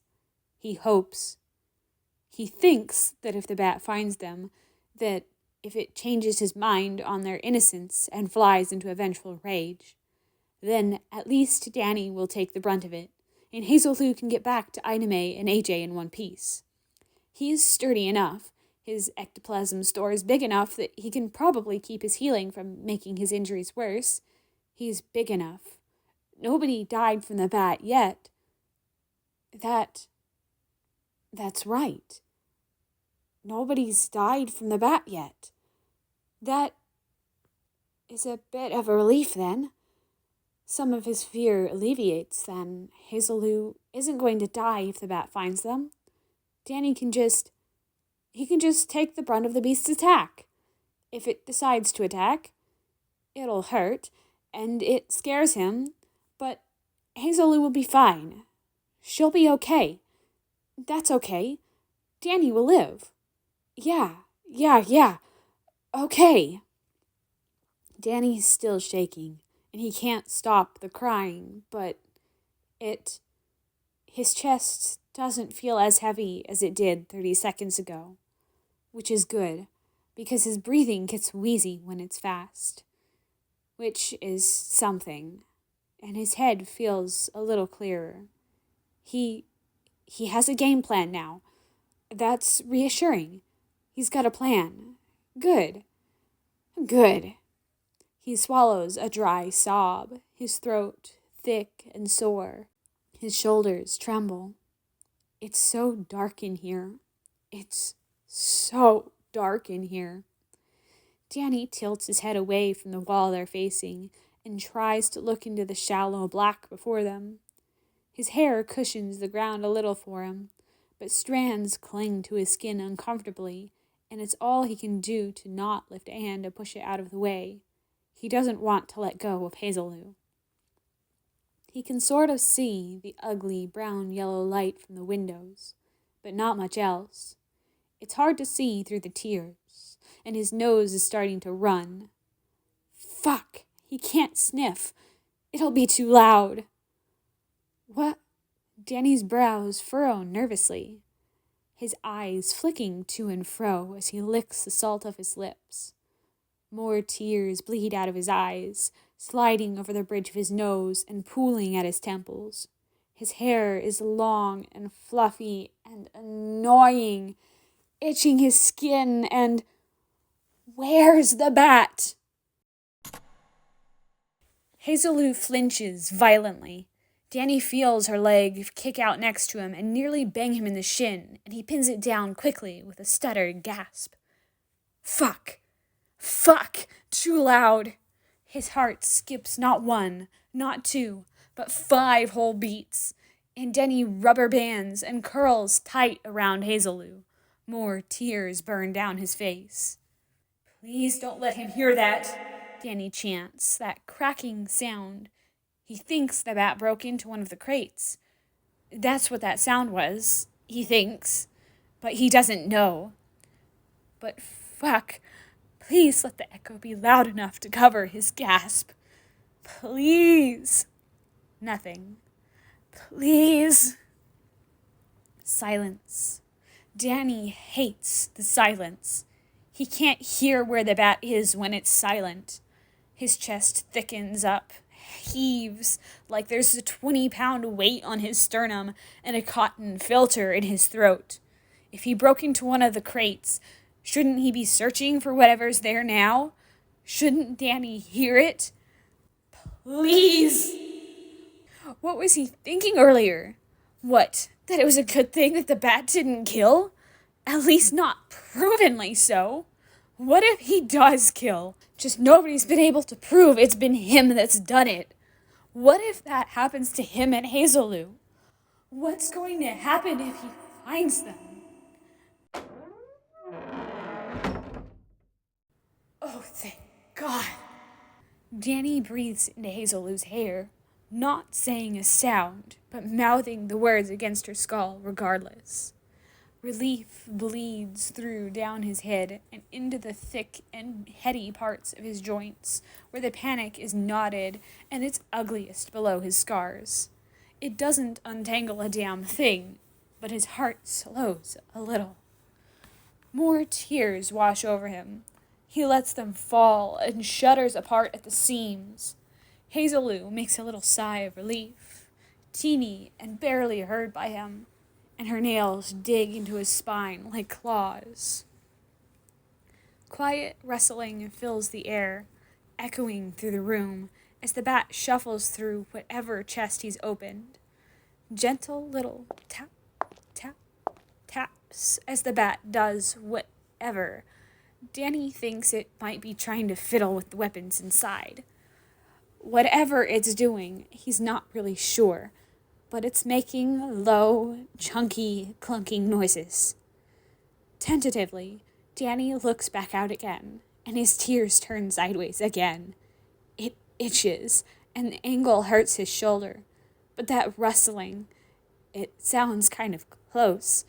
that if the bat finds them, that if it changes his mind on their innocence and flies into a vengeful rage, then at least Danny will take the brunt of it, and Hazelou can get back to Ina May and AJ in one piece. He is sturdy enough. His ectoplasm store is big enough that he can probably keep his healing from making his injuries worse. He's big enough. Nobody died from the bat yet. That's right. Nobody's died from the bat yet. That is a bit of a relief, then. Some of his fear alleviates, then. Hazelou isn't going to die if the bat finds them. Danny can just take the brunt of the beast's attack. If it decides to attack, it'll hurt, and it scares him, but Hazelou will be fine. She'll be okay. That's okay. Danny will live. Yeah. Okay. Danny's still shaking, and he can't stop the crying, but his chest doesn't feel as heavy as it did 30 seconds ago, which is good, because his breathing gets wheezy when it's fast, which is something, and his head feels a little clearer. He has a game plan now. That's reassuring. He's got a plan. Good. He swallows a dry sob, his throat thick and sore. His shoulders tremble. It's so dark in here. Danny tilts his head away from the wall they're facing and tries to look into the shallow black before them. His hair cushions the ground a little for him, but strands cling to his skin uncomfortably, and it's all he can do to not lift a hand to push it out of the way. He doesn't want to let go of Hazelou. He can sort of see the ugly brown-yellow light from the windows, but not much else. It's hard to see through the tears, and his nose is starting to run. Fuck! He can't sniff. It'll be too loud. What? Danny's brows furrow nervously, his eyes flicking to and fro as he licks the salt off his lips. More tears bleed out of his eyes, sliding over the bridge of his nose and pooling at his temples. His hair is long and fluffy and annoying, itching his skin, and where's the bat? Hazelou flinches violently. Danny feels her leg kick out next to him and nearly bang him in the shin, and he pins it down quickly with a stuttered gasp. Fuck! Fuck! Too loud! His heart skips not one, not two, but 5 whole beats, and Denny rubber bands and curls tight around Hazelou. More tears burn down his face. Please don't let him hear that, Danny chants, that cracking sound. He thinks the bat broke into one of the crates. That's what that sound was, he thinks, but he doesn't know. But fuck, please let the echo be loud enough to cover his gasp. Please. Nothing. Please. Silence. Danny hates the silence. He can't hear where the bat is when it's silent. His chest thickens up, heaves like there's a 20-pound weight on his sternum and a cotton filter in his throat. If he broke into one of the crates, shouldn't he be searching for whatever's there now? Shouldn't Danny hear it? Please! What was he thinking earlier? What, that it was a good thing that the bat didn't kill? At least not provenly so. What if he does kill? Just nobody's been able to prove it's been him that's done it. What if that happens to him and Hazelou? What's going to happen if he finds them? Oh, thank God. Danny breathes into Hazelou's hair, not saying a sound, but mouthing the words against her skull regardless. Relief bleeds through down his head and into the thick and heady parts of his joints, where the panic is knotted and its ugliest below his scars. It doesn't untangle a damn thing, but his heart slows a little. More tears wash over him. He lets them fall and shudders apart at the seams. Hazelou makes a little sigh of relief, teeny and barely heard by him, and her nails dig into his spine like claws. Quiet rustling fills the air, echoing through the room as the bat shuffles through whatever chest he's opened. Gentle little tap, tap, taps as the bat does whatever. Danny thinks it might be trying to fiddle with the weapons inside. Whatever it's doing, he's not really sure, but it's making low, chunky, clunking noises. Tentatively, Danny looks back out again, and his tears turn sideways again. It itches, and the angle hurts his shoulder, but that rustling, it sounds kind of close,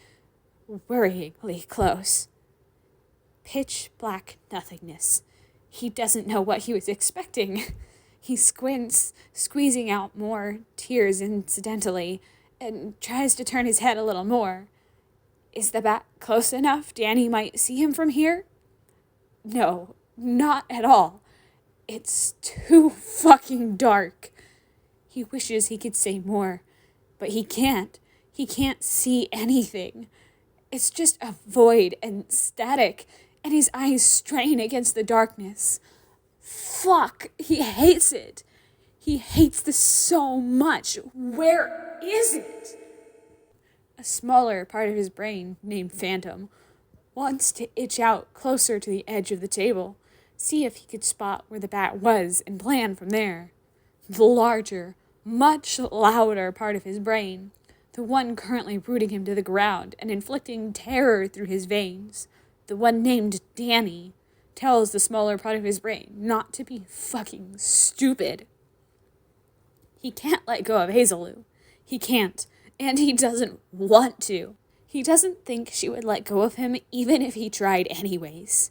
worryingly close. Pitch black nothingness. He doesn't know what he was expecting. He squints, squeezing out more tears incidentally, and tries to turn his head a little more. Is the bat close enough Danny might see him from here? No, not at all. It's too fucking dark. He wishes he could say more, but he can't. He can't see anything. It's just a void and static, and his eyes strain against the darkness. Fuck, he hates it. He hates this so much. Where is it? A smaller part of his brain, named Phantom, wants to itch out closer to the edge of the table, see if he could spot where the bat was and plan from there. The larger, much louder part of his brain, the one currently rooting him to the ground and inflicting terror through his veins, the one named Danny, tells the smaller part of his brain not to be fucking stupid. He can't let go of Hazelou. He can't, and he doesn't want to. He doesn't think she would let go of him even if he tried anyways.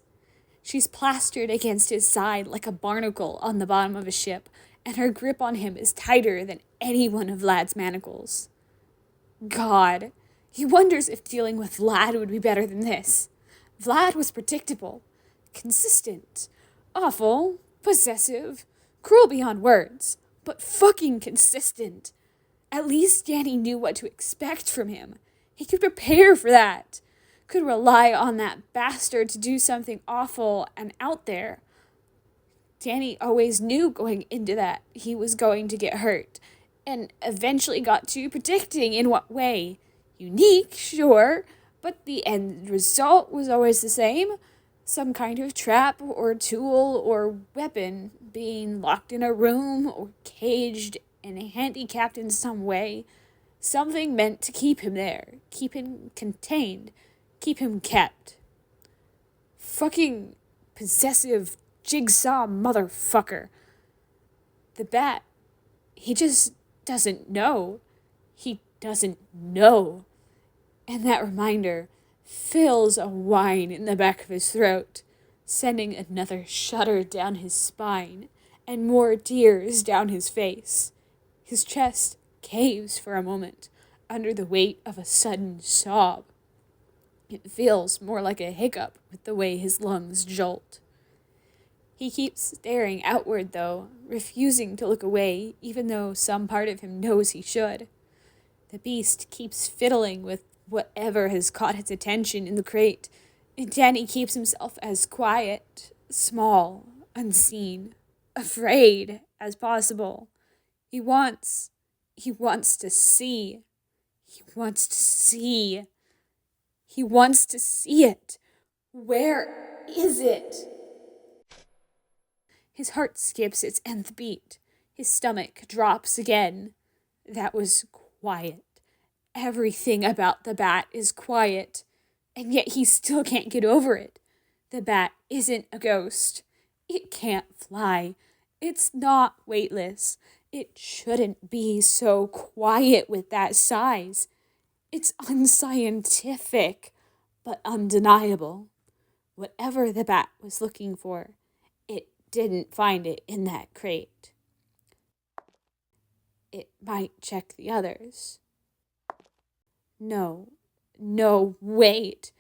She's plastered against his side like a barnacle on the bottom of a ship, and her grip on him is tighter than any one of Vlad's manacles. God, he wonders if dealing with Vlad would be better than this. Vlad was predictable, consistent, awful, possessive, cruel beyond words, but fucking consistent. At least Danny knew what to expect from him. He could prepare for that. Could rely on that bastard to do something awful and out there. Danny always knew going into that he was going to get hurt, and eventually got to predicting in what way. Unique, sure, but the end result was always the same. Some kind of trap or tool or weapon, being locked in a room or caged and handicapped in some way. Something meant to keep him there, keep him contained, keep him kept. Fucking possessive jigsaw motherfucker. The bat, he just doesn't know. He doesn't know. And that reminder fills a whine in the back of his throat, sending another shudder down his spine and more tears down his face. His chest caves for a moment under the weight of a sudden sob. It feels more like a hiccup with the way his lungs jolt. He keeps staring outward, though, refusing to look away, even though some part of him knows he should. The beast keeps fiddling with whatever has caught his attention in the crate, and Danny keeps himself as quiet, small, unseen, afraid as possible. He wants to see. He wants to see. He wants to see it. Where is it? His heart skips its nth beat. His stomach drops again. That was quiet. Everything about the bat is quiet, and yet he still can't get over it. The bat isn't a ghost. It can't fly. It's not weightless. It shouldn't be so quiet with that size. It's unscientific, but undeniable. Whatever the bat was looking for, it didn't find it in that crate. It might check the others. No, wait.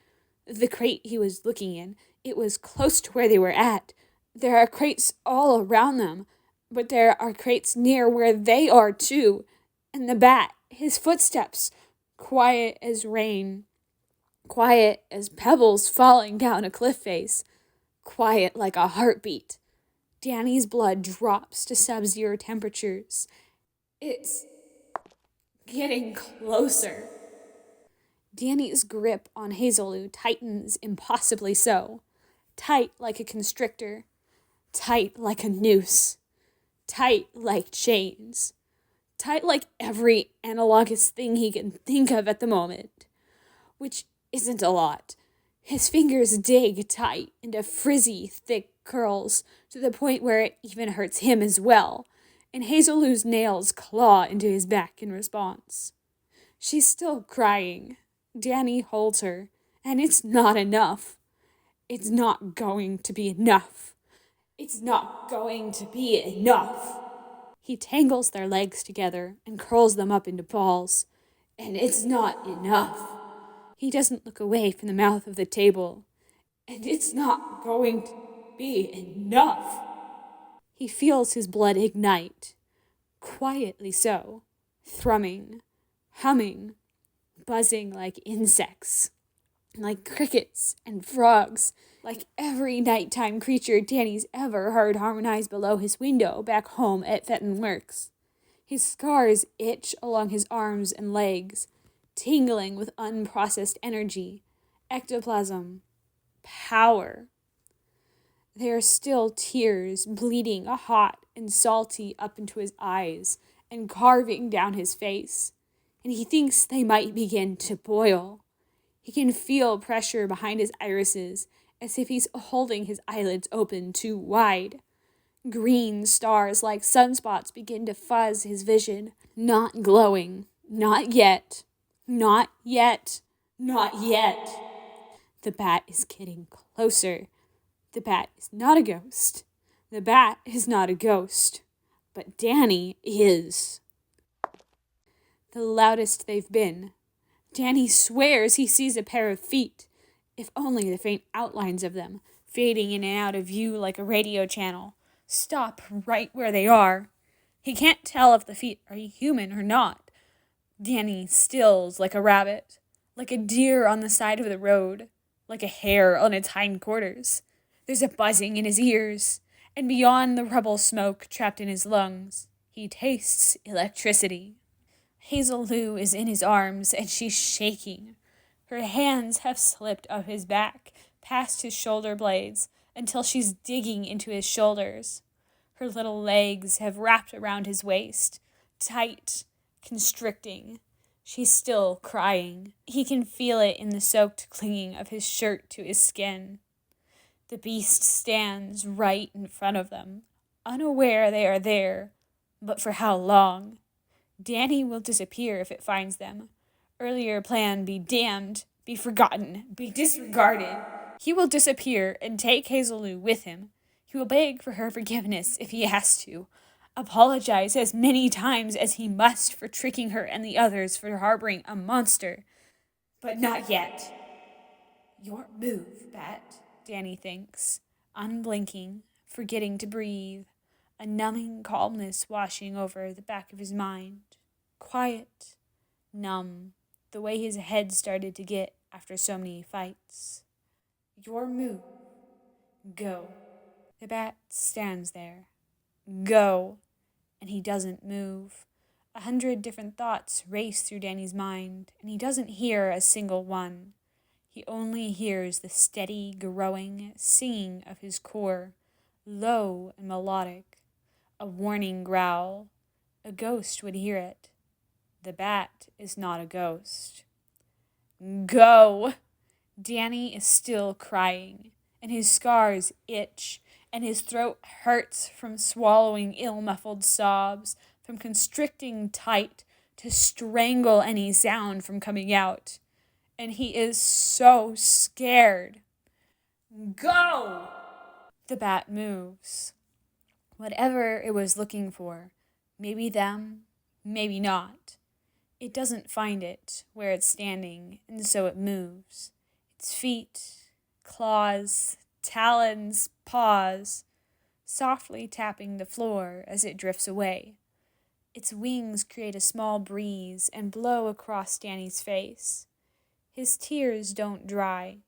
The crate he was looking in, it was close to where they were at. There are crates all around them, but there are crates near where they are too. And the bat, his footsteps, quiet as rain, quiet as pebbles falling down a cliff face, quiet like a heartbeat. Danny's blood drops to sub-zero temperatures. It's getting closer. Danny's grip on Hazelou tightens impossibly so. Tight like a constrictor. Tight like a noose. Tight like chains. Tight like every analogous thing he can think of at the moment. Which isn't a lot. His fingers dig tight into frizzy, thick curls to the point where it even hurts him as well, and Hazelou's nails claw into his back in response. She's still crying. Danny holds her, and it's not enough. It's not going to be enough. It's not going to be enough. He tangles their legs together and curls them up into balls. And it's not enough. He doesn't look away from the mouth of the table. And it's not going to be enough. He feels his blood ignite. Quietly so. Thrumming. Humming. Buzzing like insects. Like crickets and frogs. Like every nighttime creature Danny's ever heard harmonize below his window back home at Fenton Works. His scars itch along his arms and legs, tingling with unprocessed energy, ectoplasm, power. There are still tears bleeding hot and salty up into his eyes and carving down his face, and he thinks they might begin to boil. He can feel pressure behind his irises, as if he's holding his eyelids open too wide. Green stars like sunspots begin to fuzz his vision. Not glowing. Not yet. Not yet. Not yet. The bat is getting closer. The bat is not a ghost. The bat is not a ghost. But Danny is. The loudest they've been. Danny swears he sees a pair of feet, if only the faint outlines of them, fading in and out of view like a radio channel, stop right where they are. He can't tell if the feet are human or not. Danny stills like a rabbit, like a deer on the side of the road, like a hare on its hindquarters. There's a buzzing in his ears, and beyond the rubble smoke trapped in his lungs, he tastes electricity. Hazel Lou is in his arms, and she's shaking. Her hands have slipped up his back, past his shoulder blades, until she's digging into his shoulders. Her little legs have wrapped around his waist, tight, constricting. She's still crying. He can feel it in the soaked clinging of his shirt to his skin. The beast stands right in front of them, unaware they are there, but for how long? Danny will disappear if it finds them. Earlier plan be damned, be forgotten, be disregarded. He will disappear and take Hazel Lou with him. He will beg for her forgiveness if he has to. Apologize as many times as he must for tricking her and the others for harboring a monster. But not yet. Your move, Bat, Danny thinks, unblinking, forgetting to breathe, a numbing calmness washing over the back of his mind. Quiet, numb, the way his head started to get after so many fights. Your move. Go. The bat stands there. Go. And he doesn't move. 100 different thoughts race through Danny's mind, and he doesn't hear a single one. He only hears the steady, growing singing of his core, low and melodic, a warning growl. A ghost would hear it. The bat is not a ghost. Go! Danny is still crying, and his scars itch, and his throat hurts from swallowing ill-muffled sobs, from constricting tight to strangle any sound from coming out. And he is so scared. Go! The bat moves. Whatever it was looking for, maybe them, maybe not. It doesn't find it where it's standing, and so it moves. Its feet, claws, talons, paws, softly tapping the floor as it drifts away. Its wings create a small breeze and blow across Danny's face. His tears don't dry,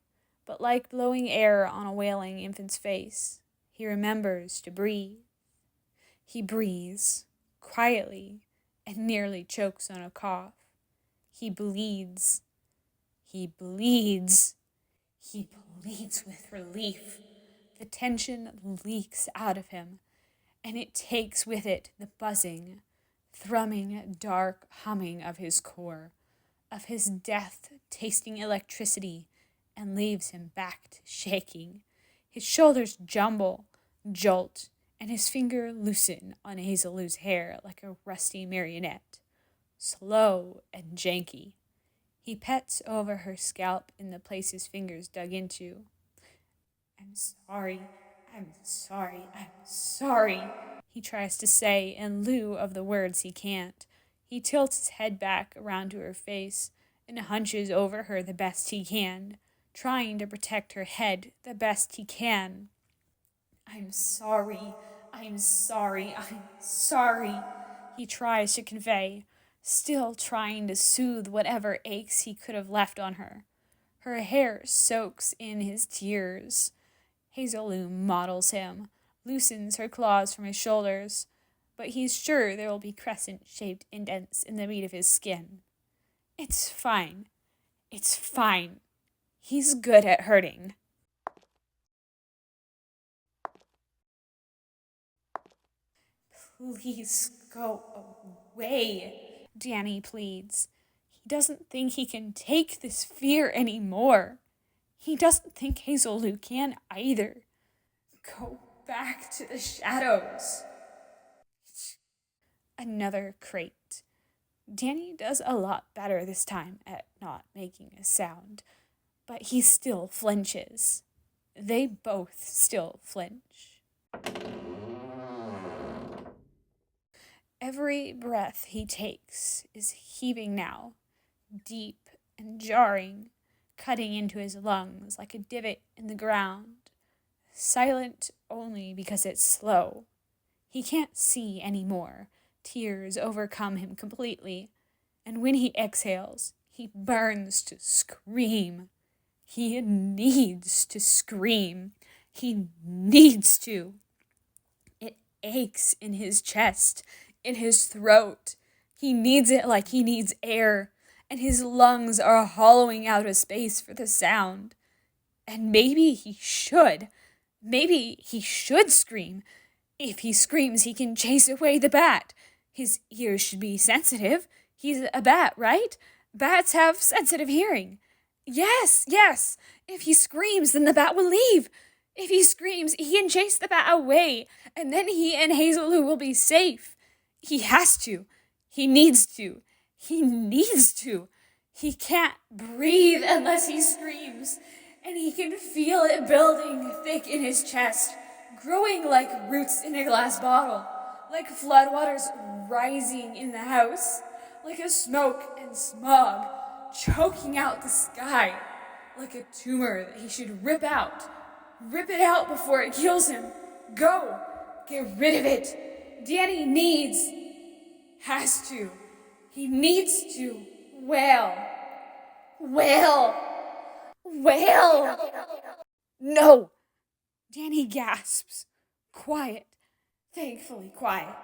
but like blowing air on a wailing infant's face, he remembers to breathe. He breathes, quietly, and nearly chokes on a cough. He bleeds. He bleeds. He bleeds with relief. The tension leaks out of him, and it takes with it the buzzing, thrumming, dark humming of his core, of his death-tasting electricity, and leaves him back to shaking. His shoulders jumble, jolt, and his finger loosen on Hazel Lou's hair like a rusty marionette, slow and janky. He pets over her scalp in the place his fingers dug into. I'm sorry, I'm sorry, I'm sorry, he tries to say in lieu of the words he can't. He tilts his head back around to her face and hunches over her the best he can, trying to protect her head the best he can. I'm sorry, I'm sorry, I'm sorry, he tries to convey, still trying to soothe whatever aches he could have left on her. Her hair soaks in his tears. Hazel Lou models him, loosens her claws from his shoulders, but he's sure there will be crescent-shaped indents in the meat of his skin. It's fine. It's fine. He's good at hurting. Please go away, Danny pleads. He doesn't think he can take this fear anymore. He doesn't think Hazel Lou can either. Go back to the shadows. Another crate. Danny does a lot better this time at not making a sound, but he still flinches. They both still flinch. Every breath he takes is heaving now, deep and jarring, cutting into his lungs like a divot in the ground, silent only because it's slow. He can't see any more. Tears overcome him completely, and when he exhales, he burns to scream. He needs to scream. He needs to. It aches in his chest, in his throat. He needs it like he needs air, and his lungs are hollowing out a space for the sound. And maybe he should. Maybe he should scream. If he screams, he can chase away the bat. His ears should be sensitive. He's a bat, right? Bats have sensitive hearing. Yes. If he screams, then the bat will leave. If he screams, he can chase the bat away, and then he and Hazeloo will be safe. He has to. He needs to. He needs to. He can't breathe unless he screams, and he can feel it building thick in his chest, growing like roots in a glass bottle, like floodwaters rising in the house, like a smoke and smog choking out the sky, like a tumor that he should rip out. Rip it out before it kills him. Go! Get rid of it! Danny has to. He needs to wail. No! Danny gasps. Quiet. Thankfully quiet.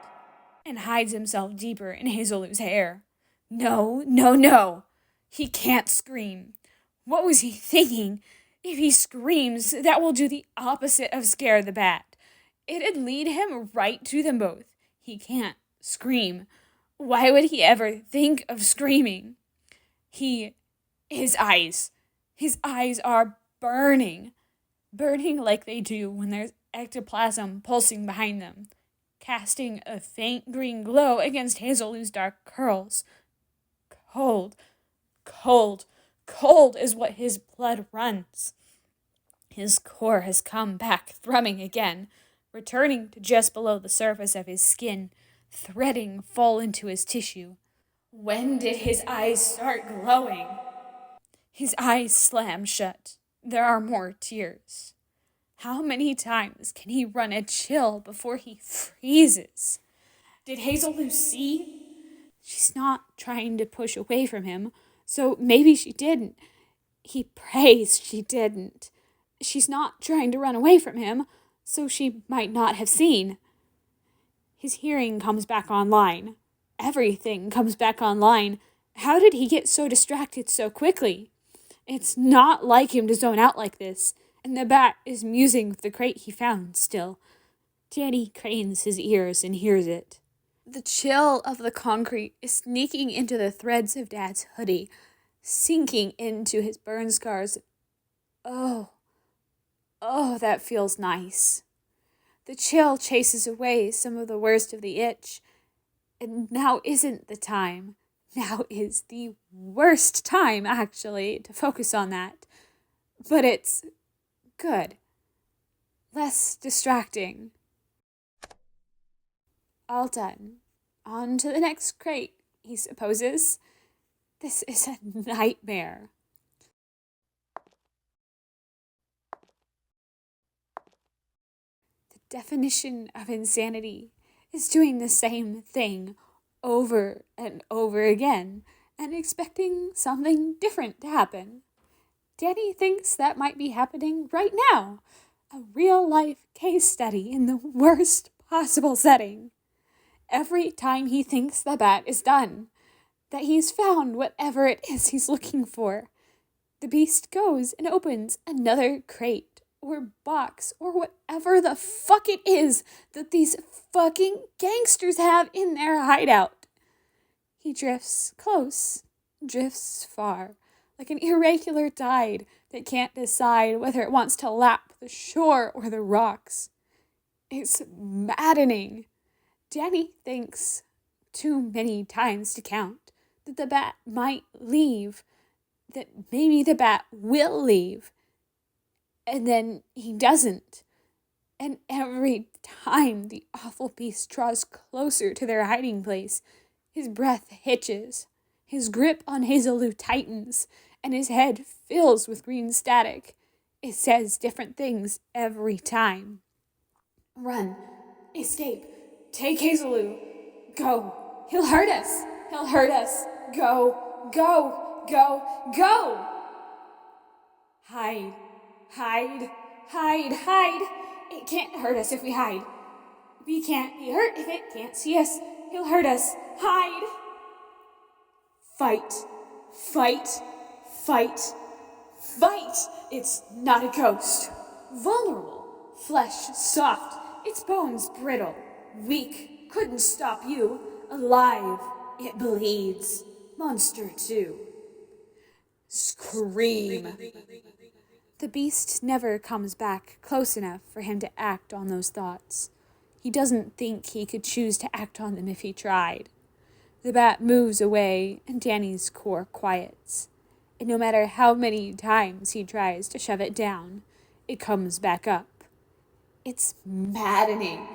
And hides himself deeper in Hazeloo's hair. No. He can't scream. What was he thinking? If he screams, that will do the opposite of scare the bat. It'd lead him right to them both. He can't scream. Why would he ever think of screaming? His eyes are burning like they do when there's ectoplasm pulsing behind them, casting a faint green glow against Hazeloo's dark curls. Cold is what his blood runs. His core has come back thrumming again, returning to just below the surface of his skin, threading full into his tissue. When did his eyes start glowing? His eyes slam shut. There are more tears. How many times can he run a chill before he freezes? Did Hazeloo see? She's not trying to push away from him, so maybe she didn't. He prays she didn't. She's not trying to run away from him, so she might not have seen. His hearing comes back online. Everything comes back online. How did he get so distracted so quickly? It's not like him to zone out like this, and the bat is musing with the crate he found still. Danny cranes his ears and hears it. The chill of the concrete is sneaking into the threads of Dad's hoodie, sinking into his burn scars. Oh, that feels nice. The chill chases away some of the worst of the itch, and now isn't the time. Now is the worst time, actually, to focus on that. But it's good. Less distracting. All done. On to the next crate, he supposes. This is a nightmare. The definition of insanity is doing the same thing over and over again and expecting something different to happen. Danny thinks that might be happening right now. A real-life case study in the worst possible setting. Every time he thinks the bat is done, that he's found whatever it is he's looking for, the beast goes and opens another crate or box or whatever the fuck it is that these fucking gangsters have in their hideout. He drifts close, drifts far, like an irregular tide that can't decide whether it wants to lap the shore or the rocks. It's maddening. Danny thinks, too many times to count, that the bat might leave, that maybe the bat will leave, and then he doesn't. And every time the awful beast draws closer to their hiding place, his breath hitches, his grip on Hazeloo tightens, and his head fills with green static. It says different things every time. Run. Escape. Take Hazeloo. Go. He'll hurt us. He'll hurt us. Go. Go. Go. Go. Hide. Hide. Hide. Hide. It can't hurt us if we hide. We can't be hurt if it can't see us. He'll hurt us. Hide. Fight. Fight. Fight. Fight. It's not a ghost. Vulnerable. Flesh soft. Its bones brittle. Weak. Couldn't stop you. Alive. It bleeds. Monster too. Scream. The beast never comes back close enough for him to act on those thoughts. He doesn't think he could choose to act on them if he tried. The bat moves away, and Danny's core quiets. And no matter how many times he tries to shove it down, it comes back up. It's maddening.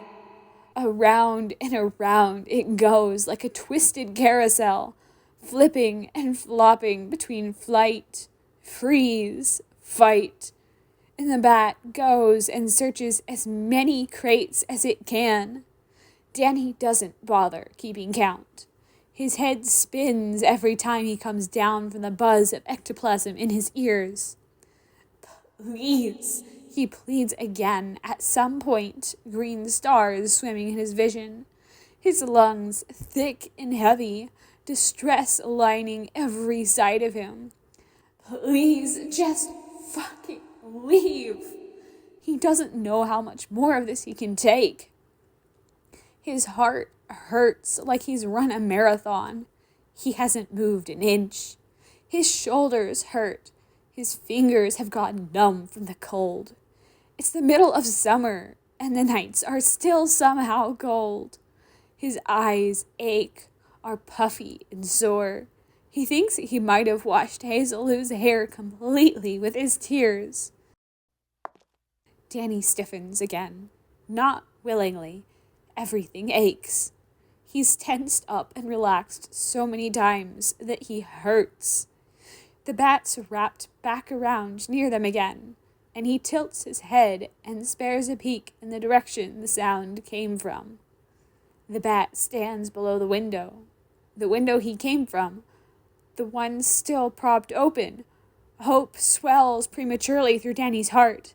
Around and around it goes like a twisted carousel, flipping and flopping between flight, freeze, fight. And the bat goes and searches as many crates as it can. Danny doesn't bother keeping count. His head spins every time he comes down from the buzz of ectoplasm in his ears. Please, he pleads again. At some point, green stars swimming in his vision. His lungs thick and heavy, distress lining every side of him. Please, just fucking leave. He doesn't know how much more of this he can take. His heart hurts like he's run a marathon. He hasn't moved an inch. His shoulders hurt. His fingers have gotten numb from the cold. It's the middle of summer, and the nights are still somehow cold. His eyes ache, are puffy and sore. He thinks he might have washed Hazeloo's hair completely with his tears. Danny stiffens again, not willingly. Everything aches. He's tensed up and relaxed so many times that he hurts. The bat's wrapped back around near them again, and he tilts his head and spares a peek in the direction the sound came from. The bat stands below the window he came from, the one still propped open. Hope swells prematurely through Danny's heart.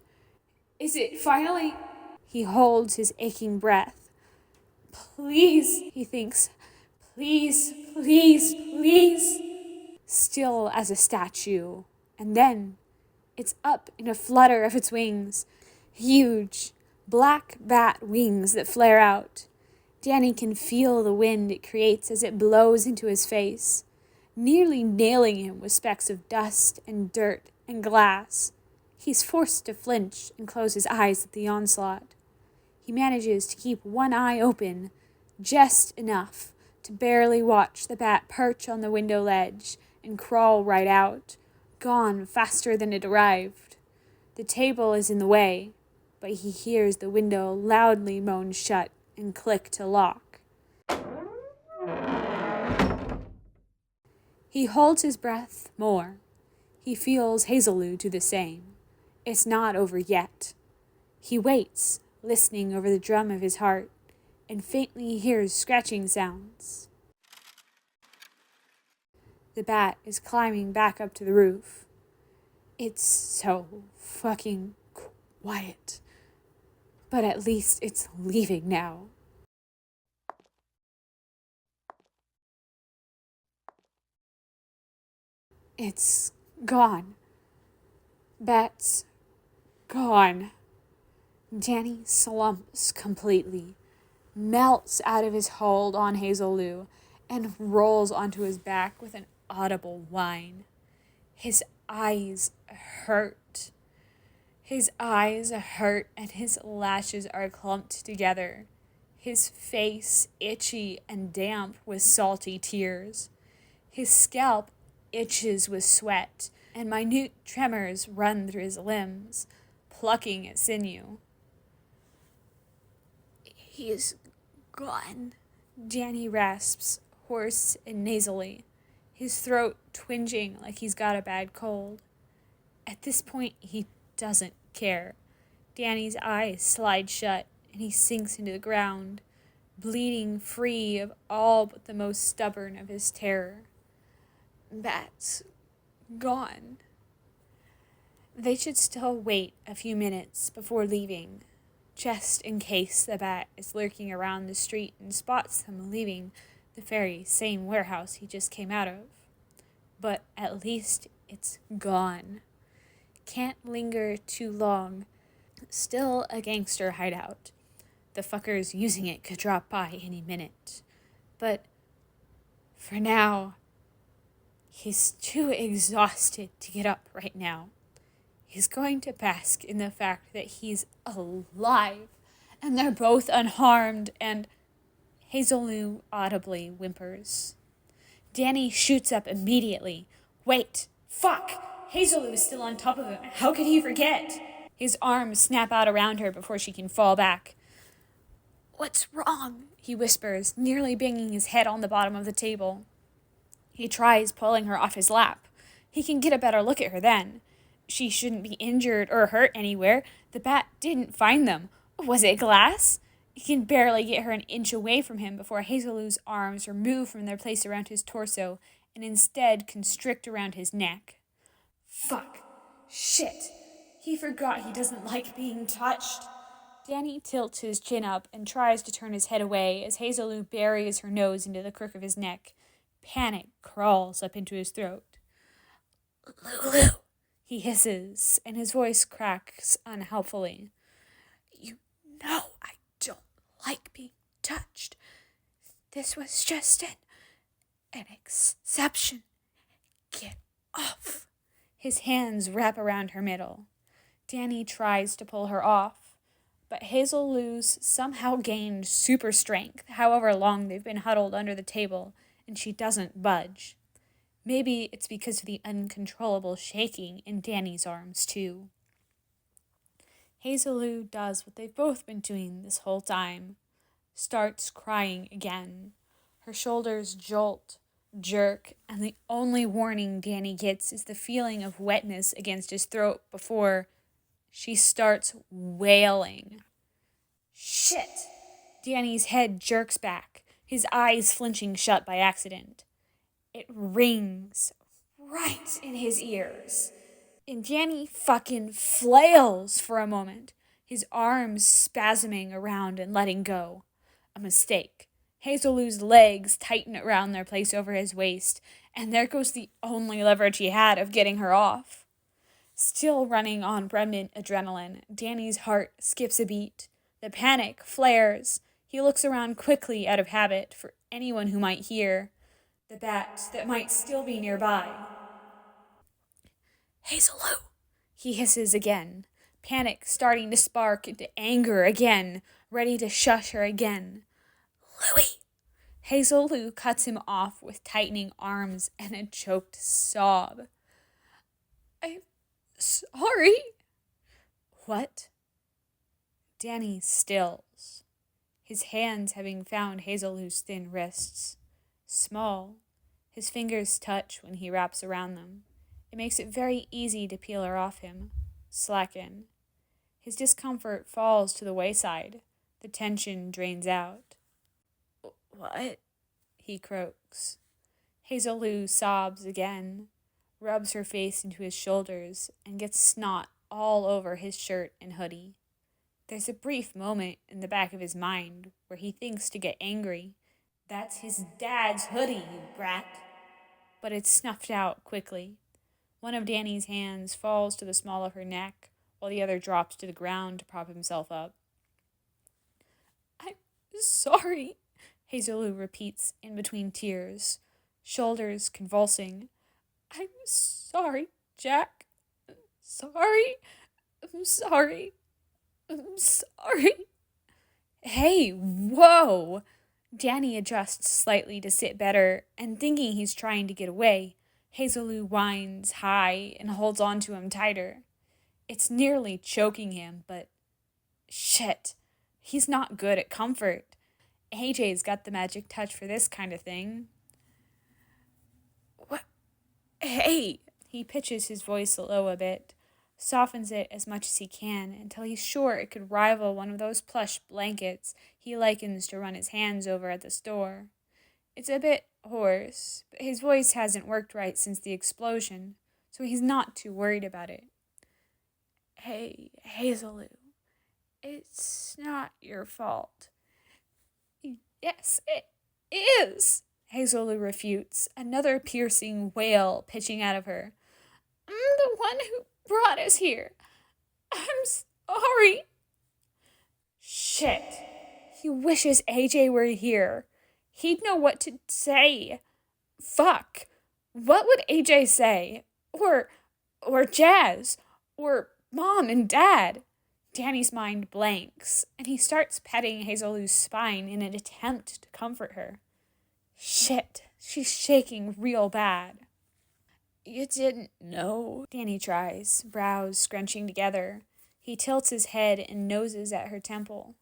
Is it finally? He holds his aching breath. Please, he thinks. Please, please, please. Still as a statue. And then it's up in a flutter of its wings. Huge, black bat wings that flare out. Danny can feel the wind it creates as it blows into his face, nearly nailing him with specks of dust and dirt and glass. He's forced to flinch and close his eyes at the onslaught. He manages to keep one eye open, just enough to barely watch the bat perch on the window ledge and crawl right out, gone faster than it arrived. The table is in the way, but he hears the window loudly moan shut and click to lock. He holds his breath more. He feels Hazeloo do the same. It's not over yet. He waits, listening over the drum of his heart, and faintly hears scratching sounds. The bat is climbing back up to the roof. It's so fucking quiet. But at least it's leaving now. It's gone. Bat's gone. Danny slumps completely, melts out of his hold on Hazeloo, and rolls onto his back with an audible whine. His eyes hurt. His eyes hurt and his lashes are clumped together. His face itchy and damp with salty tears. His scalp itches with sweat, and minute tremors run through his limbs, plucking at sinew. He is gone, Danny rasps, hoarse and nasally, his throat twinging like he's got a bad cold. At this point, he doesn't care. Danny's eyes slide shut, and he sinks into the ground, bleeding free of all but the most stubborn of his terror. Bat's gone. They should still wait a few minutes before leaving, just in case the bat is lurking around the street and spots them leaving the very same warehouse he just came out of. But at least it's gone. Can't linger too long. Still a gangster hideout. The fuckers using it could drop by any minute. But for now, he's too exhausted to get up right now. He's going to bask in the fact that he's alive, and they're both unharmed, and Hazelou audibly whimpers. Danny shoots up immediately. Wait! Fuck! Hazelou is still on top of him. How could he forget? His arms snap out around her before she can fall back. What's wrong? He whispers, nearly banging his head on the bottom of the table. He tries pulling her off his lap. He can get a better look at her then. She shouldn't be injured or hurt anywhere. The bat didn't find them. Was it glass? He can barely get her an inch away from him before Hazelou's arms remove from their place around his torso and instead constrict around his neck. Fuck. Shit. He forgot he doesn't like being touched. Danny tilts his chin up and tries to turn his head away as Hazelou buries her nose into the crook of his neck. Panic crawls up into his throat. Lulu, he hisses, and his voice cracks unhelpfully. You know I don't like being touched. This was just an exception. Get off. His hands wrap around her middle. Danny tries to pull her off, but Hazelou's somehow gained super strength, however long they've been huddled under the table, and she doesn't budge. Maybe it's because of the uncontrollable shaking in Danny's arms, too. Hazelou does what they've both been doing this whole time. Starts crying again. Her shoulders jolt, jerk, and the only warning Danny gets is the feeling of wetness against his throat before she starts wailing. Shit! Danny's head jerks back, his eyes flinching shut by accident. It rings right in his ears. And Danny fucking flails for a moment, his arms spasming around and letting go. A mistake. Hazelou's legs tighten around their place over his waist, and there goes the only leverage he had of getting her off. Still running on remnant adrenaline, Danny's heart skips a beat. The panic flares. He looks around quickly out of habit for anyone who might hear. The bat that might still be nearby. Hazelou, he hisses again, panic starting to spark into anger again, ready to shush her again. Louie! Hazelou cuts him off with tightening arms and a choked sob. I'm sorry. What? Danny stills, his hands having found Hazelou's thin wrists. Small, his fingers touch when he wraps around them. It makes it very easy to peel her off him, slacken. His discomfort falls to the wayside. The tension drains out. What? He croaks. Hazelou sobs again, rubs her face into his shoulders, and gets snot all over his shirt and hoodie. There's a brief moment in the back of his mind where he thinks to get angry. That's his dad's hoodie, you brat. But it's snuffed out quickly. One of Danny's hands falls to the small of her neck, while the other drops to the ground to prop himself up. I'm sorry, Hazelou repeats in between tears, shoulders convulsing. I'm sorry, Jack. Sorry. I'm sorry. I'm sorry. Hey, whoa! Danny adjusts slightly to sit better, and thinking he's trying to get away, Hazeloo whines high and holds on to him tighter. It's nearly choking him, but shit, he's not good at comfort. AJ's got the magic touch for this kind of thing. What? Hey! He pitches his voice low a bit, softens it as much as he can until he's sure it could rival one of those plush blankets he likens to run his hands over at the store. It's a bit hoarse, but his voice hasn't worked right since the explosion, so he's not too worried about it. Hey, Hazeloo, it's not your fault. Yes, it is, Hazeloo refutes, another piercing wail pitching out of her. I'm the one who brought us here. I'm sorry. Shit. He wishes AJ were here. He'd know what to say. Fuck. What would AJ say? Or Jazz? Or Mom and Dad? Danny's mind blanks, and he starts petting Hazeloo's spine in an attempt to comfort her. Shit, she's shaking real bad. You didn't know, Danny tries, brows scrunching together. He tilts his head and noses at her temple.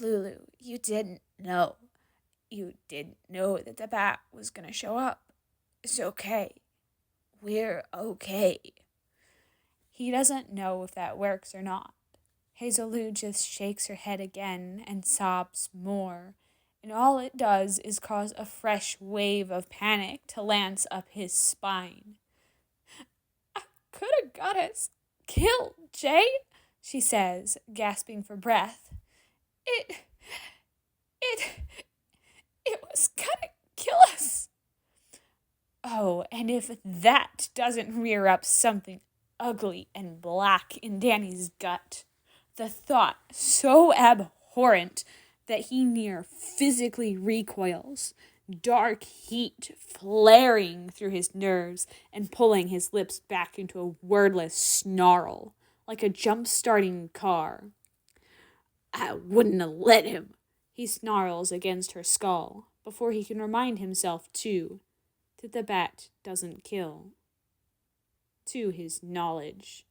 Lulu, you didn't know. You didn't know that the bat was going to show up. It's okay. We're okay. He doesn't know if that works or not. Hazeloo just shakes her head again and sobs more, and all it does is cause a fresh wave of panic to lance up his spine. I could have got us killed, Jay, she says, gasping for breath. It was gonna kill us. Oh, and if that doesn't rear up something ugly and black in Danny's gut, the thought so abhorrent that he near physically recoils, dark heat flaring through his nerves and pulling his lips back into a wordless snarl, like a jump-starting car. I wouldn't have let him, he snarls against her skull, before he can remind himself, too, that the bat doesn't kill. To his knowledge.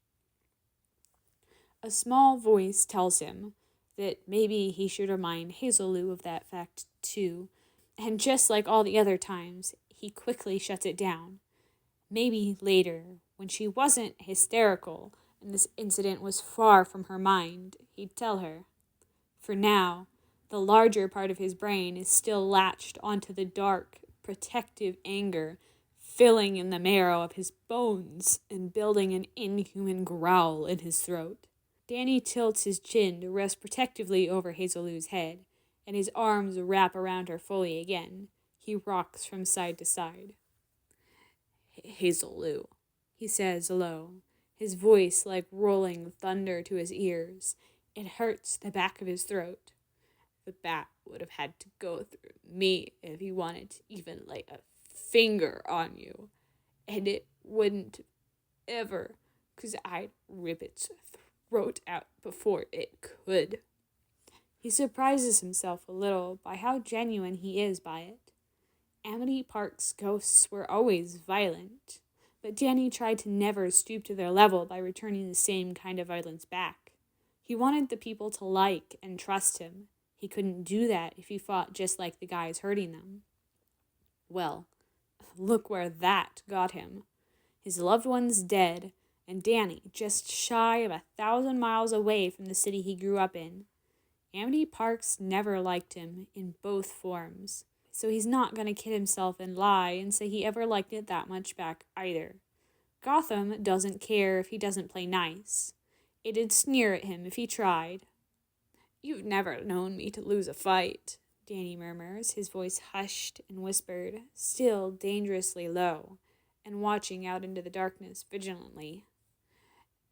A small voice tells him that maybe he should remind Hazeloo of that fact, too, and just like all the other times, he quickly shuts it down. Maybe later, when she wasn't hysterical and this incident was far from her mind, he'd tell her. For now, the larger part of his brain is still latched onto the dark, protective anger filling in the marrow of his bones and building an inhuman growl in his throat. Danny tilts his chin to rest protectively over Hazeloo's head, and his arms wrap around her fully again. He rocks from side to side. Hazeloo, he says low, his voice like rolling thunder to his ears. It hurts the back of his throat. The bat would have had to go through me if he wanted to even lay a finger on you. And it wouldn't ever, 'cause I'd rip its throat out before it could. He surprises himself a little by how genuine he is by it. Amity Park's ghosts were always violent, but Danny tried to never stoop to their level by returning the same kind of violence back. He wanted the people to like and trust him. He couldn't do that if he fought just like the guys hurting them. Well, look where that got him. His loved one's dead, and Danny just shy of 1,000 miles away from the city he grew up in. Amity Parks never liked him in both forms, so he's not going to kid himself and lie and say he ever liked it that much back either. Gotham doesn't care if he doesn't play nice. It'd sneer at him if he tried. You've never known me to lose a fight, Danny murmurs, his voice hushed and whispered, still dangerously low, and watching out into the darkness vigilantly.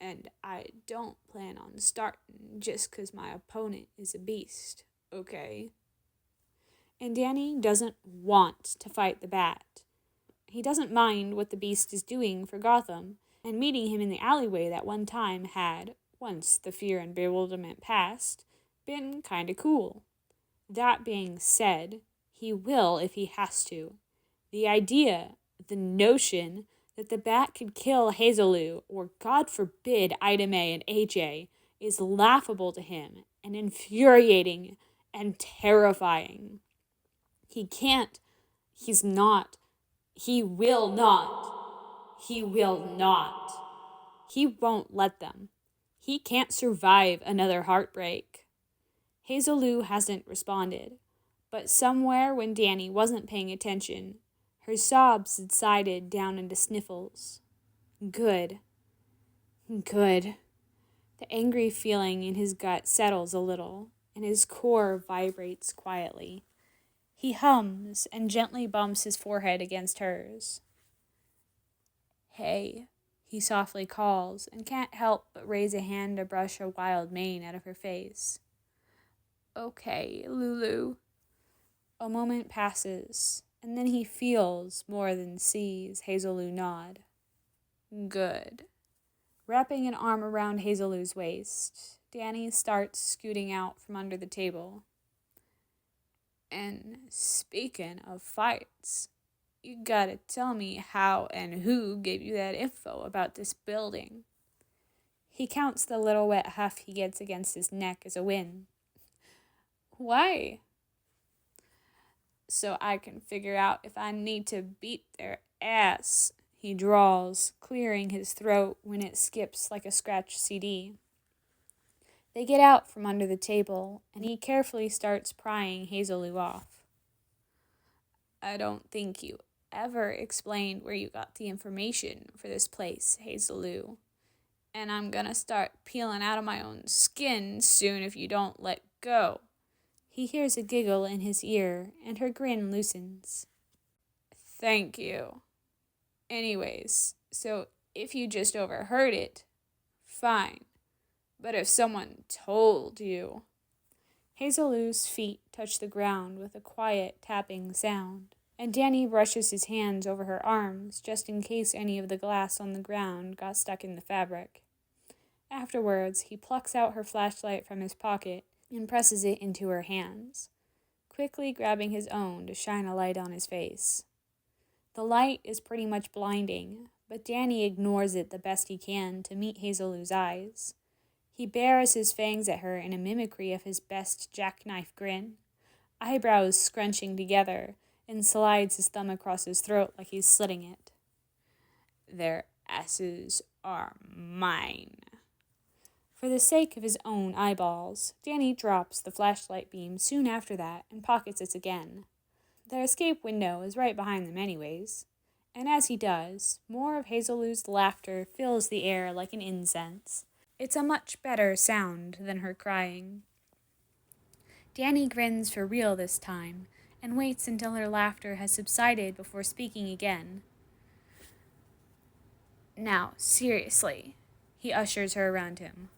And I don't plan on starting just 'cause my opponent is a beast, okay? And Danny doesn't want to fight the bat. He doesn't mind what the beast is doing for Gotham. and meeting him in the alleyway that one time had, once the fear and bewilderment passed, been kinda cool. That being said, he will if he has to. The idea, the notion that the bat could kill Hazeloo, or God forbid Ida May and AJ, is laughable to him and infuriating and terrifying. He can't, he's not, he will not, he will not. He won't let them. He can't survive another heartbreak. Hazeloo hasn't responded, but somewhere when Danny wasn't paying attention, her sobs subsided down into sniffles. Good. Good. The angry feeling in his gut settles a little, and his core vibrates quietly. He hums and gently bumps his forehead against hers. Hey, he softly calls, and can't help but raise a hand to brush a wild mane out of her face. Okay, Lulu. A moment passes, and then he feels, more than sees, Hazeloo nod. Good. Wrapping an arm around Hazeloo's waist, Danny starts scooting out from under the table. And speaking of fights, you gotta tell me how and who gave you that info about this building. He counts the little wet huff he gets against his neck as a win. Why? So I can figure out if I need to beat their ass, he drawls, clearing his throat when it skips like a scratched CD. They get out from under the table, and he carefully starts prying Hazeloo off. I don't think you ever explained where you got the information for this place, Hazeloo. And I'm gonna start peeling out of my own skin soon if you don't let go. He hears a giggle in his ear, and her grin loosens. Thank you. Anyways, so if you just overheard it, fine. But if someone told you... Hazeloo's feet touch the ground with a quiet tapping sound, and Danny brushes his hands over her arms just in case any of the glass on the ground got stuck in the fabric. Afterwards, he plucks out her flashlight from his pocket and presses it into her hands, quickly grabbing his own to shine a light on his face. The light is pretty much blinding, but Danny ignores it the best he can to meet Hazeloo's eyes. He bares his fangs at her in a mimicry of his best jackknife grin, eyebrows scrunching together, and slides his thumb across his throat like he's slitting it. Their asses are mine. For the sake of his own eyeballs, Danny drops the flashlight beam soon after that and pockets it again. Their escape window is right behind them anyways, and as he does, more of Hazeloo's laughter fills the air like an incense. It's a much better sound than her crying. Danny grins for real this time, and waits until her laughter has subsided before speaking again. Now, seriously, he ushers her around him.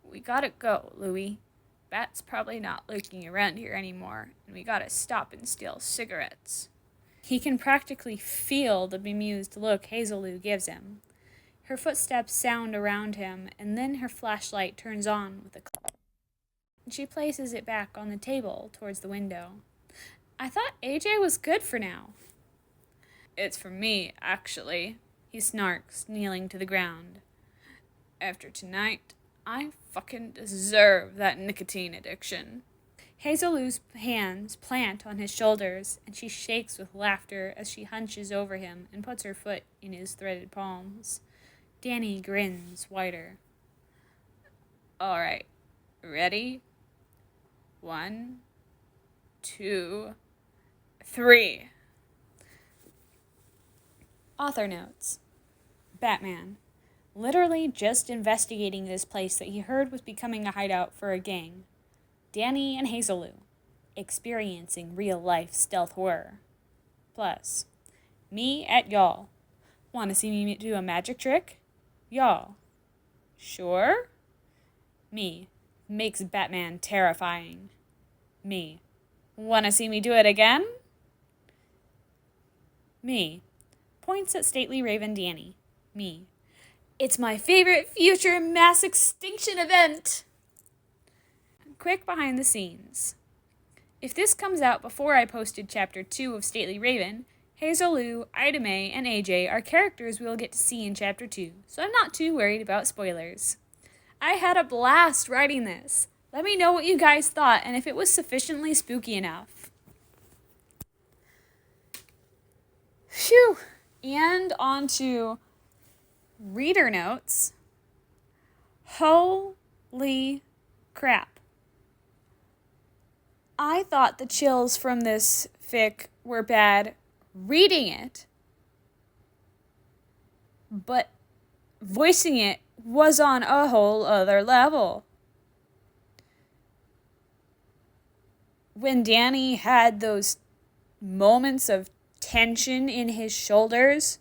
We gotta go, Louie. Bat's probably not lurking around here anymore, and we gotta stop and steal cigarettes. He can practically feel the bemused look Hazeloo gives him. Her footsteps sound around him, and then her flashlight turns on with a click. She places it back on the table towards the window. I thought AJ was good for now. It's for me, actually, he snarks, kneeling to the ground. After tonight, I fucking deserve that nicotine addiction. Hazeloo's hands plant on his shoulders, and she shakes with laughter as she hunches over him and puts her foot in his threaded palms. Danny grins wider. All right, ready? 1, 2, 3. Author notes. Batman. Literally just investigating this place that he heard was becoming a hideout for a gang. Danny and Hazeloo. Experiencing real-life stealth horror. Plus, me at y'all. Want to see me do a magic trick? Y'all. Sure? Me. Makes Batman terrifying. Me. Want to see me do it again? Me. Points at stately Raven Danny. Me. It's my favorite future mass extinction event. Quick behind the scenes. If this comes out before I posted Chapter 2 of Stately Raven, Hazel Lou, Ida Mae, and AJ are characters we'll get to see in Chapter 2, so I'm not too worried about spoilers. I had a blast writing this. Let me know what you guys thought and if it was sufficiently spooky enough. Phew! And on to reader notes. Holy crap. I thought the chills from this fic were bad reading it, but voicing it was on a whole other level. When Danny had those moments of tension in his shoulders,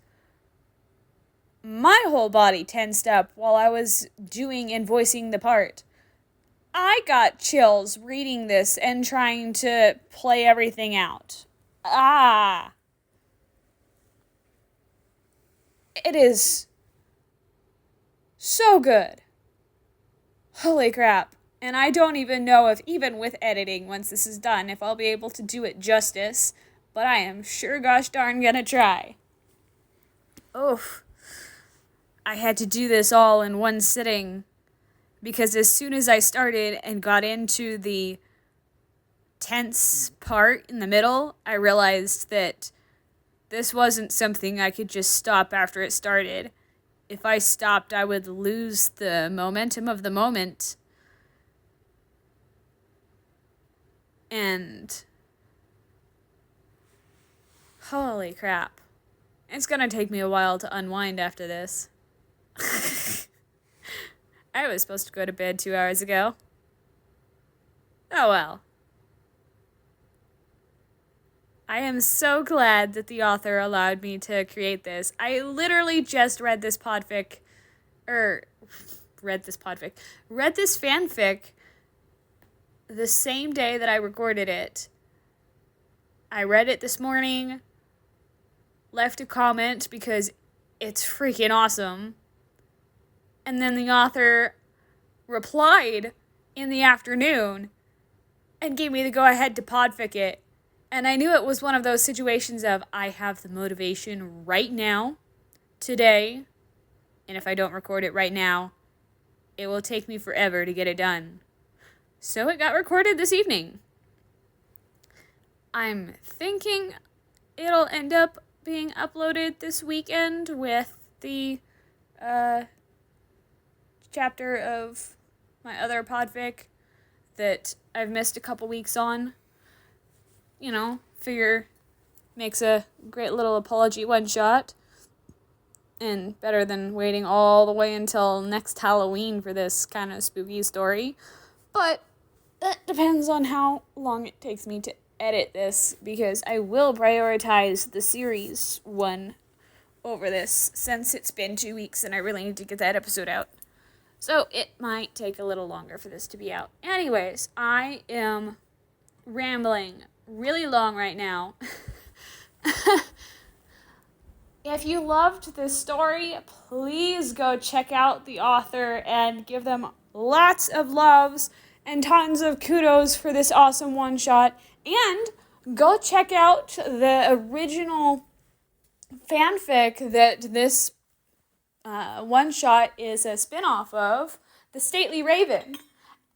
my whole body tensed up while I was doing and voicing the part. I got chills reading this and trying to play everything out. It is so good. Holy crap. And I don't even know if, even with editing, once this is done, if I'll be able to do it justice. But I am sure gosh darn gonna try. Oof. I had to do this all in one sitting. Because as soon as I started and got into the tense part in the middle, I realized that this wasn't something I could just stop after it started. If I stopped, I would lose the momentum of the moment. And holy crap. It's gonna take me a while to unwind after this. I was supposed to go to bed 2 hours ago. Oh well. I am so glad that the author allowed me to create this. I literally just read this fanfic the same day that I recorded it. I read it this morning, left a comment because it's freaking awesome. And then the author replied in the afternoon and gave me the go-ahead to podfic it. And I knew it was one of those situations of, I have the motivation right now, today, and if I don't record it right now, it will take me forever to get it done. So it got recorded this evening. I'm thinking it'll end up being uploaded this weekend with the chapter of my other podfic that I've missed a couple weeks on. You know, figure makes a great little apology one-shot. And better than waiting all the way until next Halloween for this kind of spooky story. But that depends on how long it takes me to edit this, because I will prioritize the series one over this, since it's been 2 weeks and I really need to get that episode out. So it might take a little longer for this to be out. Anyways, I am rambling really long right now. If you loved this story, please go check out the author and give them lots of loves and tons of kudos for this awesome one-shot. And go check out the original fanfic that this one-shot is a spin-off of, The Stately Raven.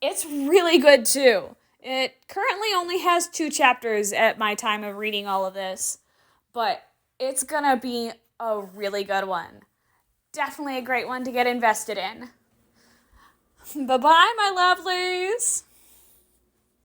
It's really good too. It currently only has 2 chapters at my time of reading all of this, but it's gonna be a really good one. Definitely a great one to get invested in. Bye-bye, my lovelies!